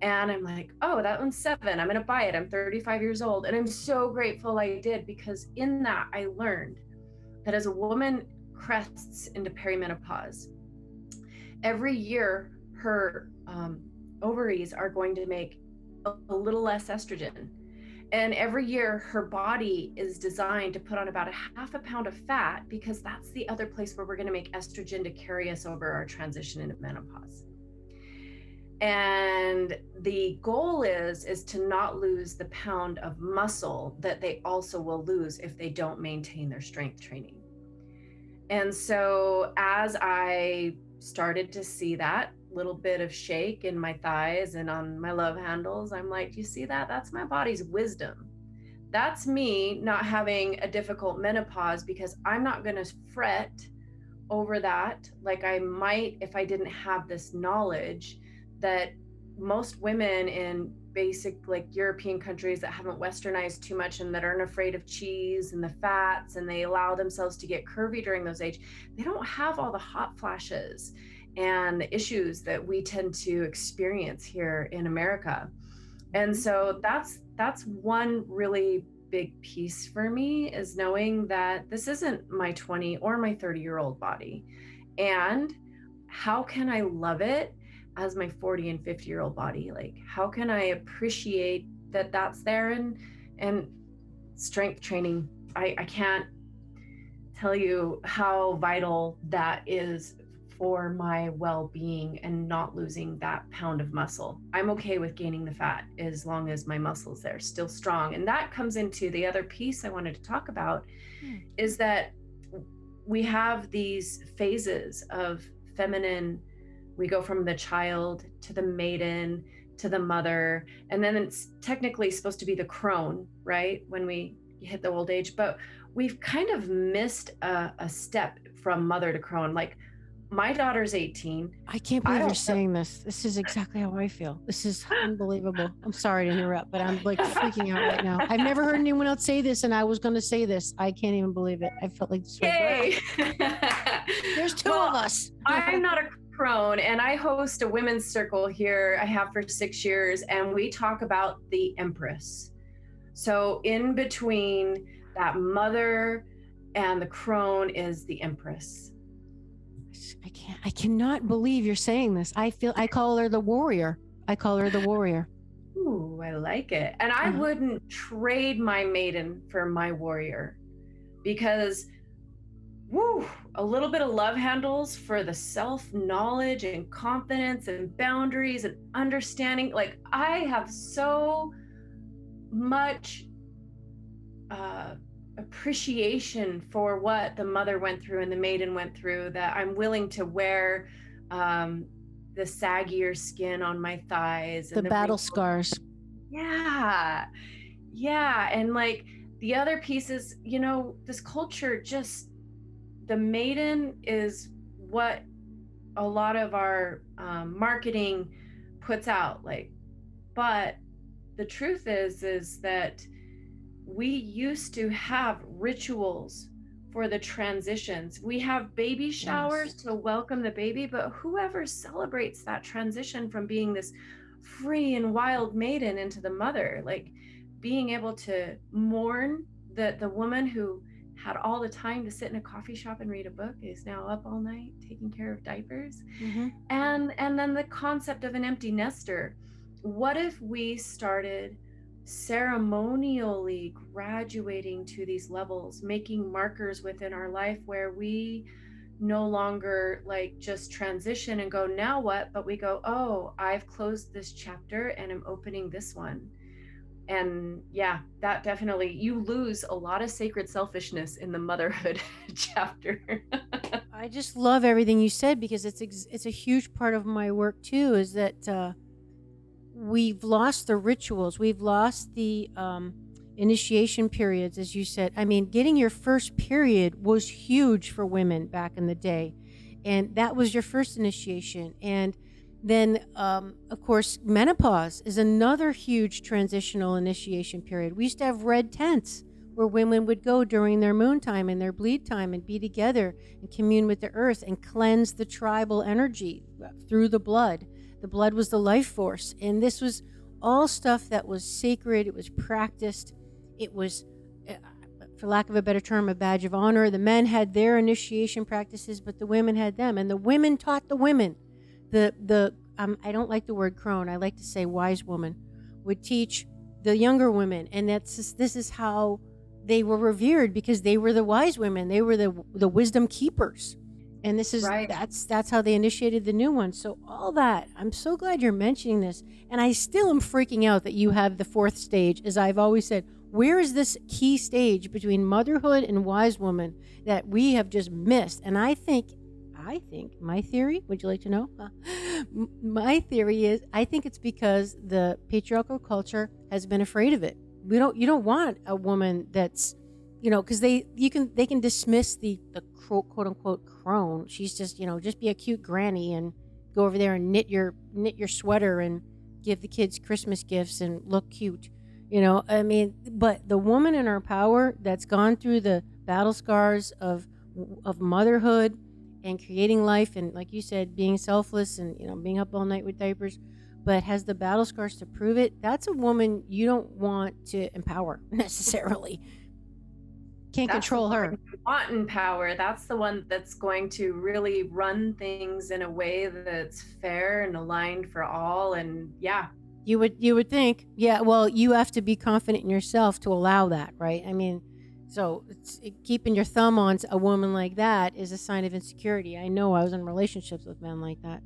And I'm like, oh, that one's $7. I'm going to buy it. I'm 35 years old. And I'm so grateful I did, because in that I learned that as a woman crests into perimenopause, every year her ovaries are going to make a little less estrogen. And every year her body is designed to put on about 1/2 pound of fat, because that's the other place where we're going to make estrogen to carry us over our transition into menopause. And the goal is to not lose the pound of muscle that they also will lose if they don't maintain their strength training. And so as I started to see that little bit of shake in my thighs and on my love handles, I'm like, you see that? That's my body's wisdom. That's me not having a difficult menopause, because I'm not going to fret over that like I might if I didn't have this knowledge that most women in basic European countries that haven't westernized too much and that aren't afraid of cheese and the fats, and they allow themselves to get curvy during those age, they don't have all the hot flashes and the issues that we tend to experience here in America. And so that's one really big piece for me, is knowing that this isn't my 20 or my 30-year-old body. And how can I love it as my 40 and 50-year-old body? Like, how can I appreciate that that's there? And strength training, I can't tell you how vital that is for my well-being and not losing that pound of muscle. I'm okay with gaining the fat as long as my muscles there still strong. And that comes into the other piece I wanted to talk about, is that we have these phases of feminine. We go from the child to the maiden to the mother, and then it's technically supposed to be the crone, right? When we hit the old age, but we've kind of missed a step from mother to crone. Like, my daughter's 18. I can't believe you're saying this. This is exactly how I feel. This is unbelievable. I'm sorry to interrupt, but I'm like freaking out right now. I've never heard anyone else say this, and I was going to say this. I can't even believe it. I felt like this. Yay! There's two of us. I'm not a crone, and I host a women's circle here. I have for 6 years, and we talk about the Empress. So in between that mother and the crone is the Empress. I cannot believe you're saying this. I call her the warrior. Ooh, I like it. And I wouldn't trade my maiden for my warrior, because a little bit of love handles for the self-knowledge and confidence and boundaries and understanding. Like, I have so much appreciation for what the mother went through and the maiden went through, that I'm willing to wear the saggier skin on my thighs and the battle scars. Yeah. And like, the other piece is, this culture, just the maiden is what a lot of our marketing puts out, like, but the truth is that we used to have rituals for the transitions. We have baby showers to welcome the baby, but whoever celebrates that transition from being this free and wild maiden into the mother, like being able to mourn the woman who had all the time to sit in a coffee shop and read a book, is now up all night taking care of diapers. And then the concept of an empty nester. What if we started ceremonially graduating to these levels, making markers within our life where we no longer like just transition and go, now what? But we go, oh, I've closed this chapter and I'm opening this one. And yeah, that definitely, you lose a lot of sacred selfishness in the motherhood chapter. I just love everything you said because it's a huge part of my work too. Is that we've lost the rituals, we've lost the initiation periods, as you said. I mean, getting your first period was huge for women back in the day, and that was your first initiation. And then, of course, menopause is another huge transitional initiation period. We used to have red tents where women would go during their moon time and their bleed time and be together and commune with the earth and cleanse the tribal energy through the blood. The blood was the life force. And this was all stuff that was sacred. It was practiced. It was, for lack of a better term, a badge of honor. The men had their initiation practices, but the women had them. And the women taught the women. I don't like the word crone. I like to say wise woman would teach the younger women. And this is how they were revered, because they were the wise women. They were the wisdom keepers. And this is Right. that's how they initiated the new one. So all that, I'm so glad you're mentioning this. And I still am freaking out that you have the fourth stage. As I've always said, where is this key stage between motherhood and wise woman that we have just missed? And I think my theory, would you like to know? My theory is, I think it's because the patriarchal culture has been afraid of it. You don't want a woman that's, because they can dismiss the quote unquote crone. She's just, just be a cute granny and go over there and knit your sweater and give the kids Christmas gifts and look cute. I mean, but the woman in her power that's gone through the battle scars of motherhood and creating life, and like you said, being selfless and being up all night with diapers, but has the battle scars to prove it, that's a woman you don't want to empower necessarily. Can't That's control the her. one you want in power. That's the one that's going to really run things in a way that's fair and aligned for all. And yeah, You would think, yeah. Well, you have to be confident in yourself to allow that, right? I mean, so keeping your thumb on a woman like that is a sign of insecurity. I know I was in relationships with men like that.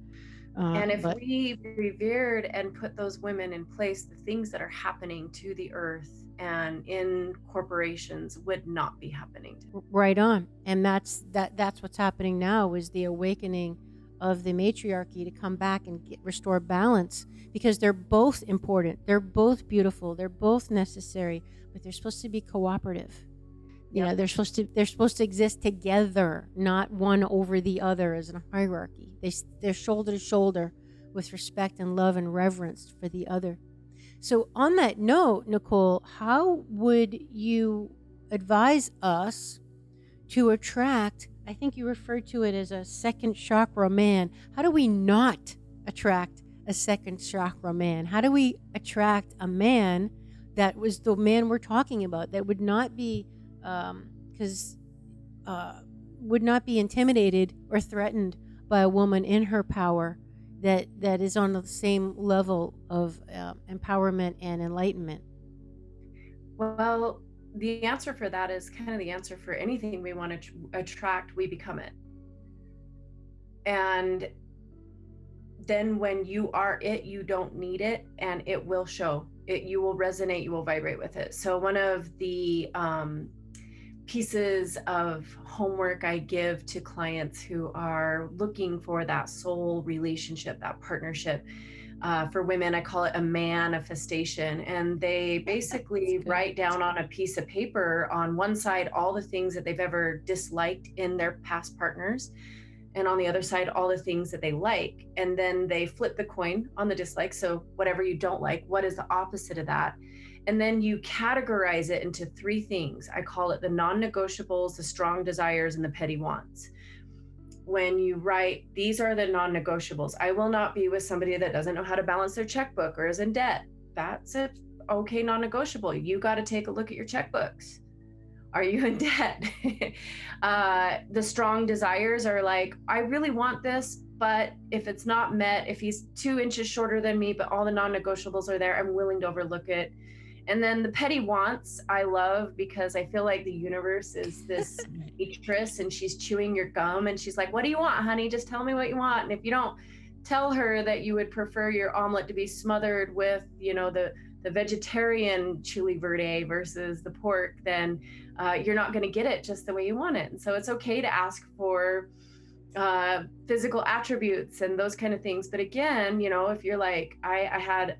and if But we revered and put those women in place, the things that are happening to the earth and in corporations would not be happening. right on, and that's what's happening now, is the awakening of the matriarchy to come back and restore balance, because they're both important, they're both beautiful, they're both necessary, but they're supposed to be cooperative. Yep. They're supposed to exist together, not one over the other as a hierarchy. They're shoulder to shoulder with respect and love and reverence for the other. So on that note, Nicole, how would you advise us to attract, I think you referred to it as a second chakra man. How do we not attract a second chakra man? How do we attract a man that was the man we're talking about, that would not be would not be intimidated or threatened by a woman in her power, that is on the same level of empowerment and enlightenment? Well, the answer for that is kind of the answer for anything we want to attract, we become it. And then when you are it, you don't need it, and it will show. You will resonate, you will vibrate with it. So one of the pieces of homework I give to clients who are looking for that soul relationship, that partnership, for women, I call it a manifestation. And they basically write down on a piece of paper on one side all the things that they've ever disliked in their past partners, and on the other side all the things that they like. And then they flip the coin on the dislike. So whatever you don't like, what is the opposite of that? And then you categorize it into three things. I call it the non-negotiables, the strong desires, and the petty wants. When you write, these are the non-negotiables. I will not be with somebody that doesn't know how to balance their checkbook or is in debt. That's a okay non-negotiable. You got to take a look at your checkbooks. Are you in debt? The strong desires are like, I really want this, but if it's not met, if he's 2 inches shorter than me, but all the non-negotiables are there, I'm willing to overlook it. And then the petty wants, I love, because I feel like the universe is this waitress and she's chewing your gum and she's like, what do you want, honey? Just tell me what you want. And if you don't tell her that you would prefer your omelet to be smothered with, the the vegetarian chili verde versus the pork, then you're not going to get it just the way you want it. And so it's okay to ask for physical attributes and those kind of things. But again, you know, if you're like, I had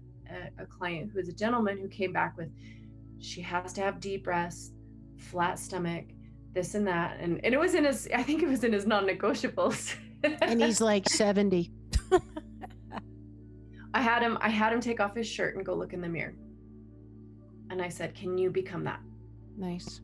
a client who is a gentleman who came back with, she has to have deep breaths, flat stomach, this and that. And it was in his, I think it was in his non-negotiables. And he's like 70. I had him take off his shirt and go look in the mirror. And I said, can you become that? Nice.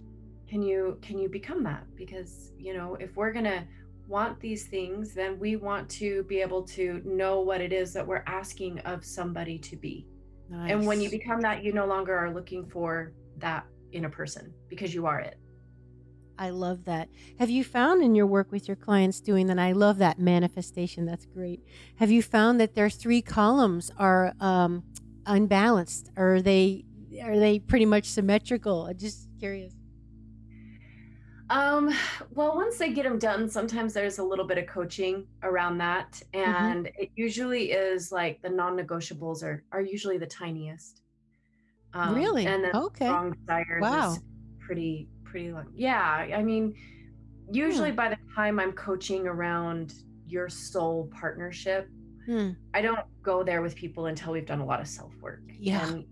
Can you become that? Because, you know, if we're going to want these things, then we want to be able to know what it is that we're asking of somebody to be. Nice. And when you become that, you no longer are looking for that in a person, because you are it. I love that. Have you found in your work with your clients doing that? I love that manifestation. That's great. Have you found that their 3 columns are unbalanced? Or are they pretty much symmetrical? I'm just curious. Well, once they get them done, sometimes there's a little bit of coaching around that. And it usually is like the non-negotiables are usually the tiniest. Really? And then strong desires is pretty long. Yeah. I mean, usually by the time I'm coaching around your soul partnership, I don't go there with people until we've done a lot of self-work. Yeah. And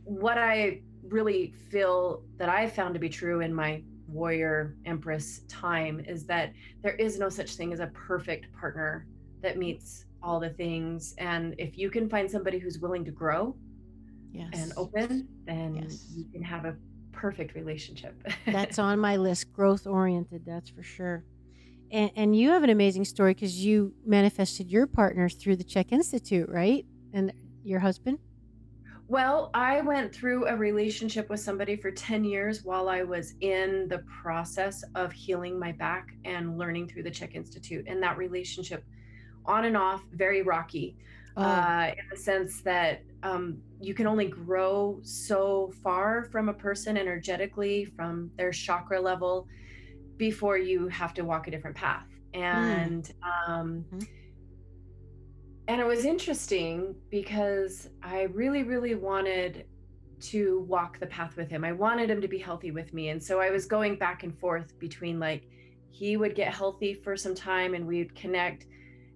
what I really feel that I found to be true in my Warrior-Empress time is that there is no such thing as a perfect partner that meets all the things. And if you can find somebody who's willing to grow and open, then you can have a perfect relationship. That's on my list. Growth oriented, that's for sure. And you have an amazing story because you manifested your partner through the CHEK Institute, right? And your husband? Well, I went through a relationship with somebody for 10 years while I was in the process of healing my back and learning through the CHEK Institute. And that relationship, on and off, very rocky, in the sense that you can only grow so far from a person energetically, from their chakra level, before you have to walk a different path. And and it was interesting because I really, really wanted to walk the path with him. I wanted him to be healthy with me. And so I was going back and forth between, like, he would get healthy for some time and we'd connect,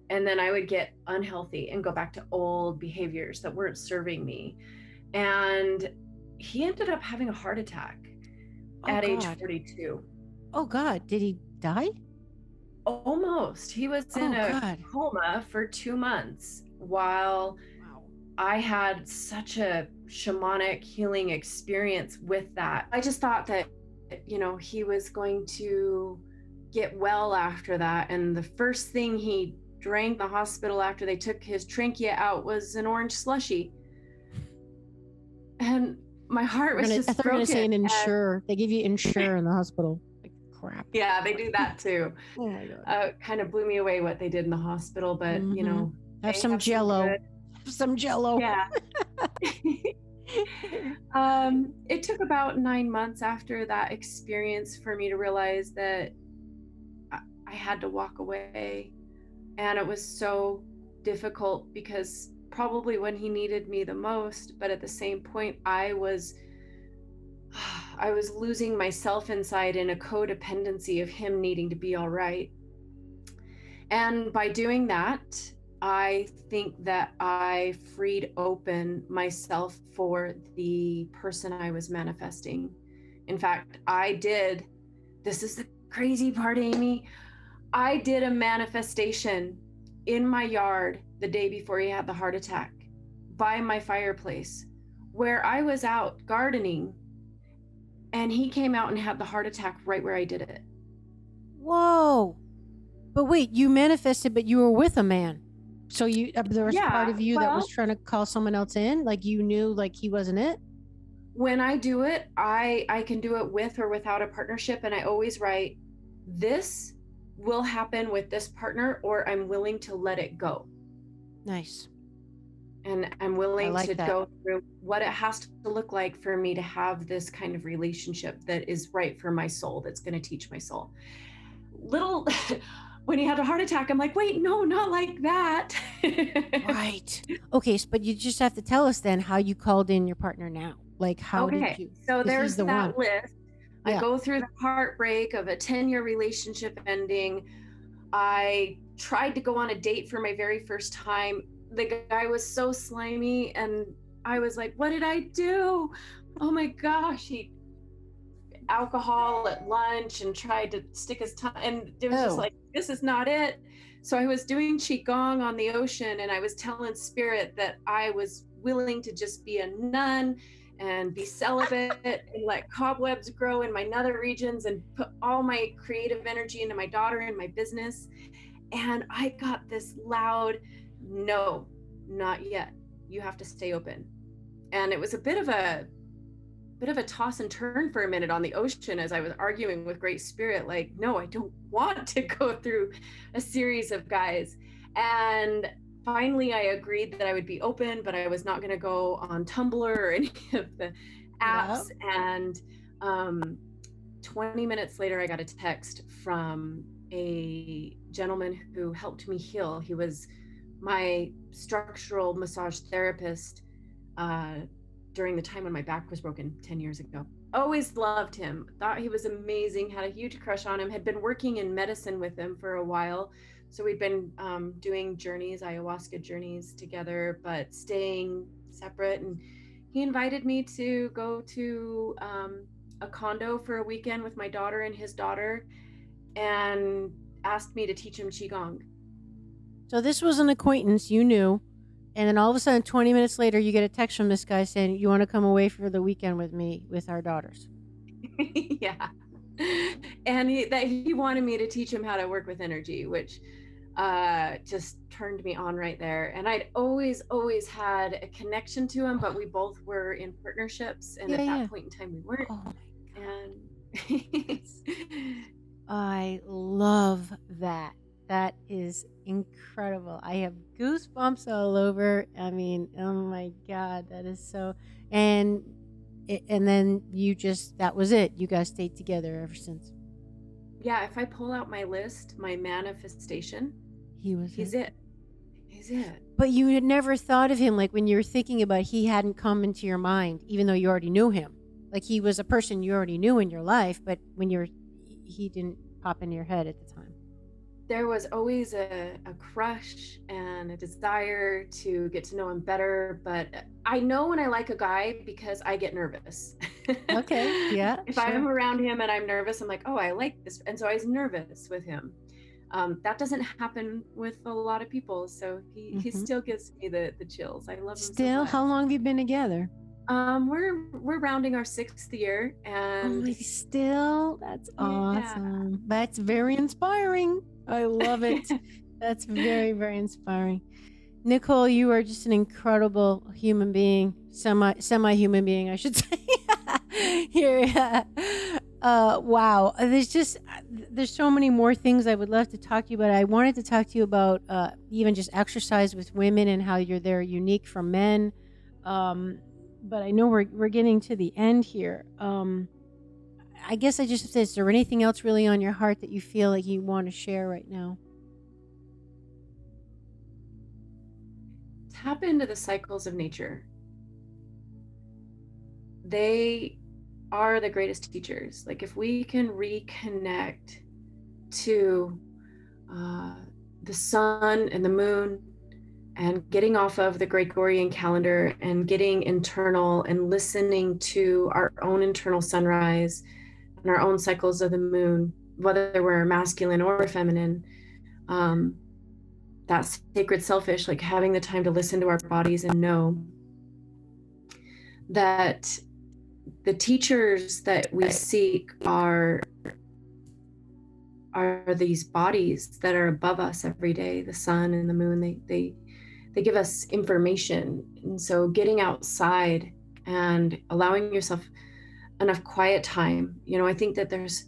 and then I would get unhealthy and go back to old behaviors that weren't serving me. And he ended up having a heart attack at age 42. Oh God, did he die? Almost. He was in a coma for 2 months while I had such a shamanic healing experience with that. I just thought that, you know, he was going to get well after that. And the first thing he drank in the hospital after they took his trachea out was an orange slushie. And my heart was just broken. I thought you were going to say an Ensure. They give you Ensure in the hospital. Crap. Yeah, they do that too. Oh my God. Kind of blew me away what they did in the hospital, but you know, have some Jello. Some Jello. Yeah. It took about 9 months after that experience for me to realize that I had to walk away, and it was so difficult because probably when he needed me the most, but at the same point I was losing myself inside in a codependency of him needing to be all right. And by doing that, I think that I freed open myself for the person I was manifesting. In fact, this is the crazy part, Amy, I did a manifestation in my yard the day before he had the heart attack by my fireplace, where I was out gardening. And he came out and had the heart attack right where I did it. Whoa. But wait, you manifested, but you were with a man. So there was part of you that was trying to call someone else in? Like you knew like he wasn't it? When I do it, I can do it with or without a partnership. And I always write, this will happen with this partner, or I'm willing to let it go. Nice. And I'm willing to go through what it has to look like for me to have this kind of relationship that is right for my soul, that's going to teach my soul. When he had a heart attack, I'm like, wait, no, not like that. Right. Okay, but you just have to tell us then how you called in your partner now. Like, how did Okay, you? so Because he's there's the one. that list. I Yeah. go through the heartbreak of a 10-year relationship ending. I tried to go on a date for my very first time. The guy was so slimy, and I was like, what did I do? Oh my gosh, he alcohol at lunch and tried to stick his tongue, and it was just Oh. like, this is not it. So I was doing qigong on the ocean, and I was telling spirit that I was willing to just be a nun and be celibate and let cobwebs grow in my nether regions and put all my creative energy into my daughter and my business. And I got this loud, no, not yet, you have to stay open. And it was a bit of a toss and turn for a minute on the ocean as I was arguing with Great Spirit, like, no, I don't want to go through a series of guys. And finally, I agreed that I would be open, but I was not going to go on Tumblr or any of the apps. Yep. And 20 minutes later, I got a text from a gentleman who helped me heal. He was my structural massage therapist during the time when my back was broken 10 years ago. Always loved him, thought he was amazing, had a huge crush on him, had been working in medicine with him for a while. So we'd been doing journeys, ayahuasca journeys together, but staying separate. And he invited me to go to a condo for a weekend with my daughter and his daughter, and asked me to teach him Qigong. So this was an acquaintance you knew, and then all of a sudden, 20 minutes later, you get a text from this guy saying, "You want to come away for the weekend with me with our daughters?" Yeah. And he wanted me to teach him how to work with energy, which just turned me on right there. And I'd always had a connection to him, but we both were in partnerships, and at that point in time we weren't. Oh my God. And I love that. That is incredible. I have goosebumps all over. I mean, oh my God, that is so. And then you just, that was it. You guys stayed together ever since. yeah, if I pull out my list, my manifestation, He's it. He's it. But you had never thought of him, like when you were thinking about it, he hadn't come into your mind, even though you already knew him. Like he was a person you already knew in your life, but when he didn't pop into your head at the time. There was always a crush and a desire to get to know him better, but I know when I like a guy because I get nervous. Okay, yeah. If sure. I'm around him and I'm nervous, I'm like, oh, I like this. And so I was nervous with him. That doesn't happen with a lot of people. So he still gives me the chills. I love him so much. How long have you been together? We're rounding our 6th year, and still, that's awesome. That's very inspiring. I love it. That's very, very inspiring. Nicole, you are just an incredible human being, semi-human being, I should say. Here, wow. There's so many more things I would love to talk to you about. I wanted to talk to you about even just exercise with women and how they're unique from men. But I know we're getting to the end here. I guess I just said, is there anything else really on your heart that you feel like you want to share right now? Tap into the cycles of nature. They are the greatest teachers. Like if we can reconnect to the sun and the moon, and getting off of the Gregorian calendar and getting internal and listening to our own internal sunrise and our own cycles of the moon, whether we're masculine or feminine, that sacred selfish, like having the time to listen to our bodies and know that the teachers that we seek are these bodies that are above us every day, the sun and the moon. They give us information. And so getting outside and allowing yourself enough quiet time, I think that there's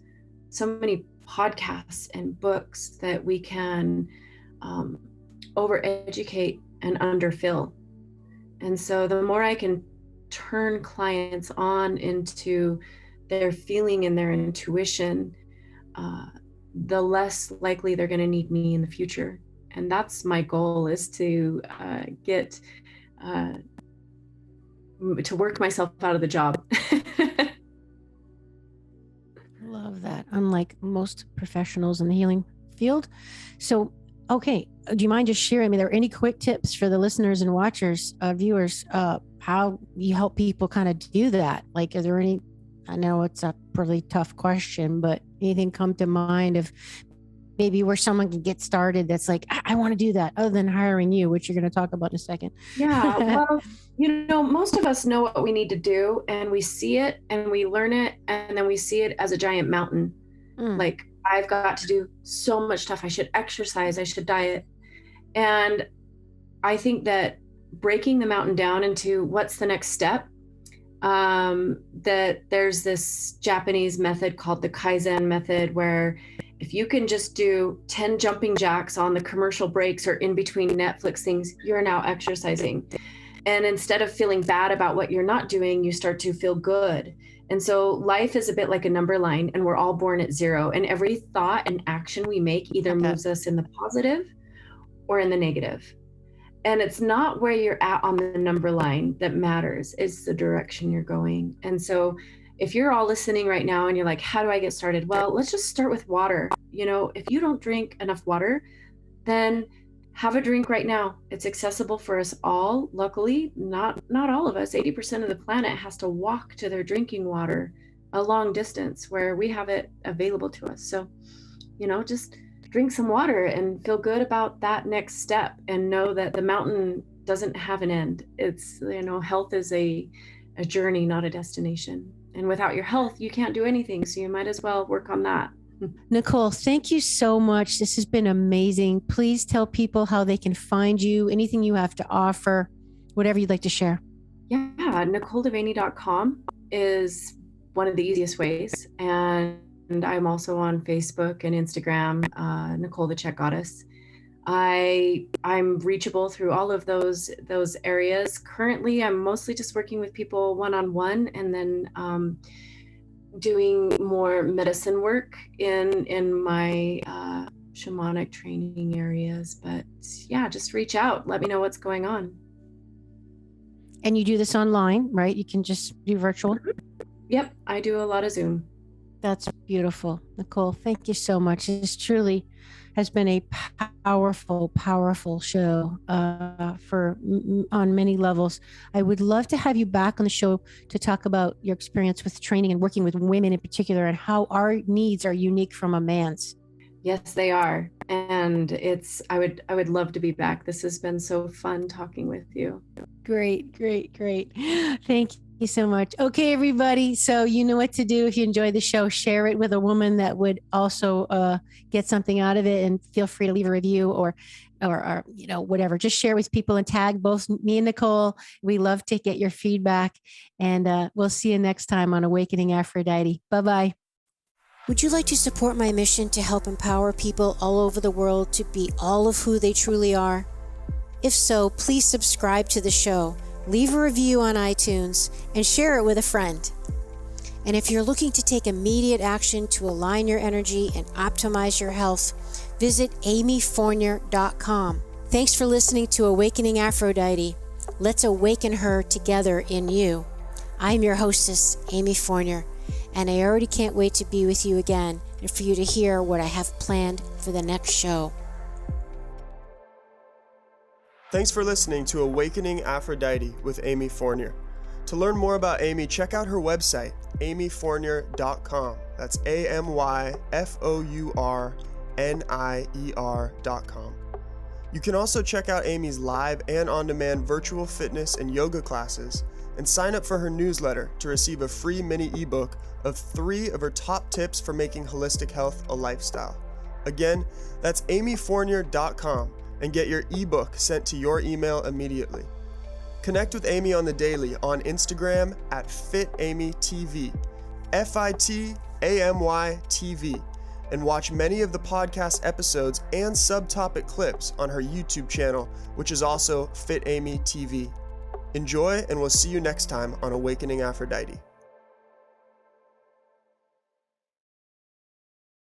so many podcasts and books that we can over-educate and underfill. And so the more I can turn clients on into their feeling and their intuition, the less likely they're going to need me in the future. And that's my goal, is to get to work myself out of the job. Love that. Unlike most professionals in the healing field. So, okay, do you mind just sharing? I mean, are there any quick tips for the listeners and watchers, viewers, how you help people kind of do that? Like, are there any, I know it's a pretty tough question, but anything come to mind of maybe where someone can get started that's like, I want to do that, other than hiring you, which you're going to talk about in a second? Yeah, well, most of us know what we need to do, and we see it and we learn it, and then we see it as a giant mountain. Like, I've got to do so much stuff. I should exercise, I should diet. And I think that breaking the mountain down into what's the next step, that there's this Japanese method called the Kaizen method, where if you can just do 10 jumping jacks on the commercial breaks or in between Netflix things, you're now exercising. And instead of feeling bad about what you're not doing, you start to feel good. And so life is a bit like a number line, and we're all born at 0. And every thought and action we make either moves us in the positive or in the negative. And it's not where you're at on the number line that matters, it's the direction you're going. And so if you're all listening right now and you're like, how do I get started? Well, let's just start with water. If you don't drink enough water, then have a drink right now. It's accessible for us all. Luckily, not all of us. 80% of the planet has to walk to their drinking water a long distance, where we have it available to us. So, just drink some water and feel good about that next step, and know that the mountain doesn't have an end. It's, health is a journey, not a destination. And without your health, you can't do anything. So you might as well work on that. Nicole, thank you so much. This has been amazing. Please tell people how they can find you, anything you have to offer, whatever you'd like to share. Yeah, NicoleDevaney.com is one of the easiest ways. And I'm also on Facebook and Instagram, Nicole the CHEK Goddess. I'm reachable through all of those areas. Currently, I'm mostly just working with people one-on-one, and then doing more medicine work in my shamanic training areas. But yeah, just reach out. Let me know what's going on. And you do this online, right? You can just do virtual? Yep, I do a lot of Zoom. That's beautiful. Nicole, thank you so much. This truly has been a powerful, powerful show on many levels. I would love to have you back on the show to talk about your experience with training and working with women in particular, and how our needs are unique from a man's. Yes, they are. And I would love to be back. This has been so fun talking with you. Great. Thank you so much. Okay, everybody. So you know what to do. If you enjoyed the show, share it with a woman that would also get something out of it, and feel free to leave a review or whatever. Just share with people and tag both me and Nicole. We love to get your feedback, and we'll see you next time on Awakening Aphrodite. Bye-bye. Would you like to support my mission to help empower people all over the world to be all of who they truly are? If so, please subscribe to the show, leave a review on iTunes, and share it with a friend. And if you're looking to take immediate action to align your energy and optimize your health, visit amyfournier.com. Thanks for listening to Awakening Aphrodite. Let's awaken her together in you. I'm your hostess, Amy Fournier, and I already can't wait to be with you again and for you to hear what I have planned for the next show. Thanks for listening to Awakening Aphrodite with Amy Fournier. To learn more about Amy, check out her website, amyfournier.com. That's AMYFOURNIER.com. You can also check out Amy's live and on-demand virtual fitness and yoga classes, and sign up for her newsletter to receive a free mini ebook of 3 of her top tips for making holistic health a lifestyle. Again, that's amyfournier.com, and get your ebook sent to your email immediately. Connect with Amy on the daily on Instagram at FitAmyTV, FITAMYTV, and watch many of the podcast episodes and subtopic clips on her YouTube channel, which is also FitAmyTV. Enjoy, and we'll see you next time on Awakening Aphrodite.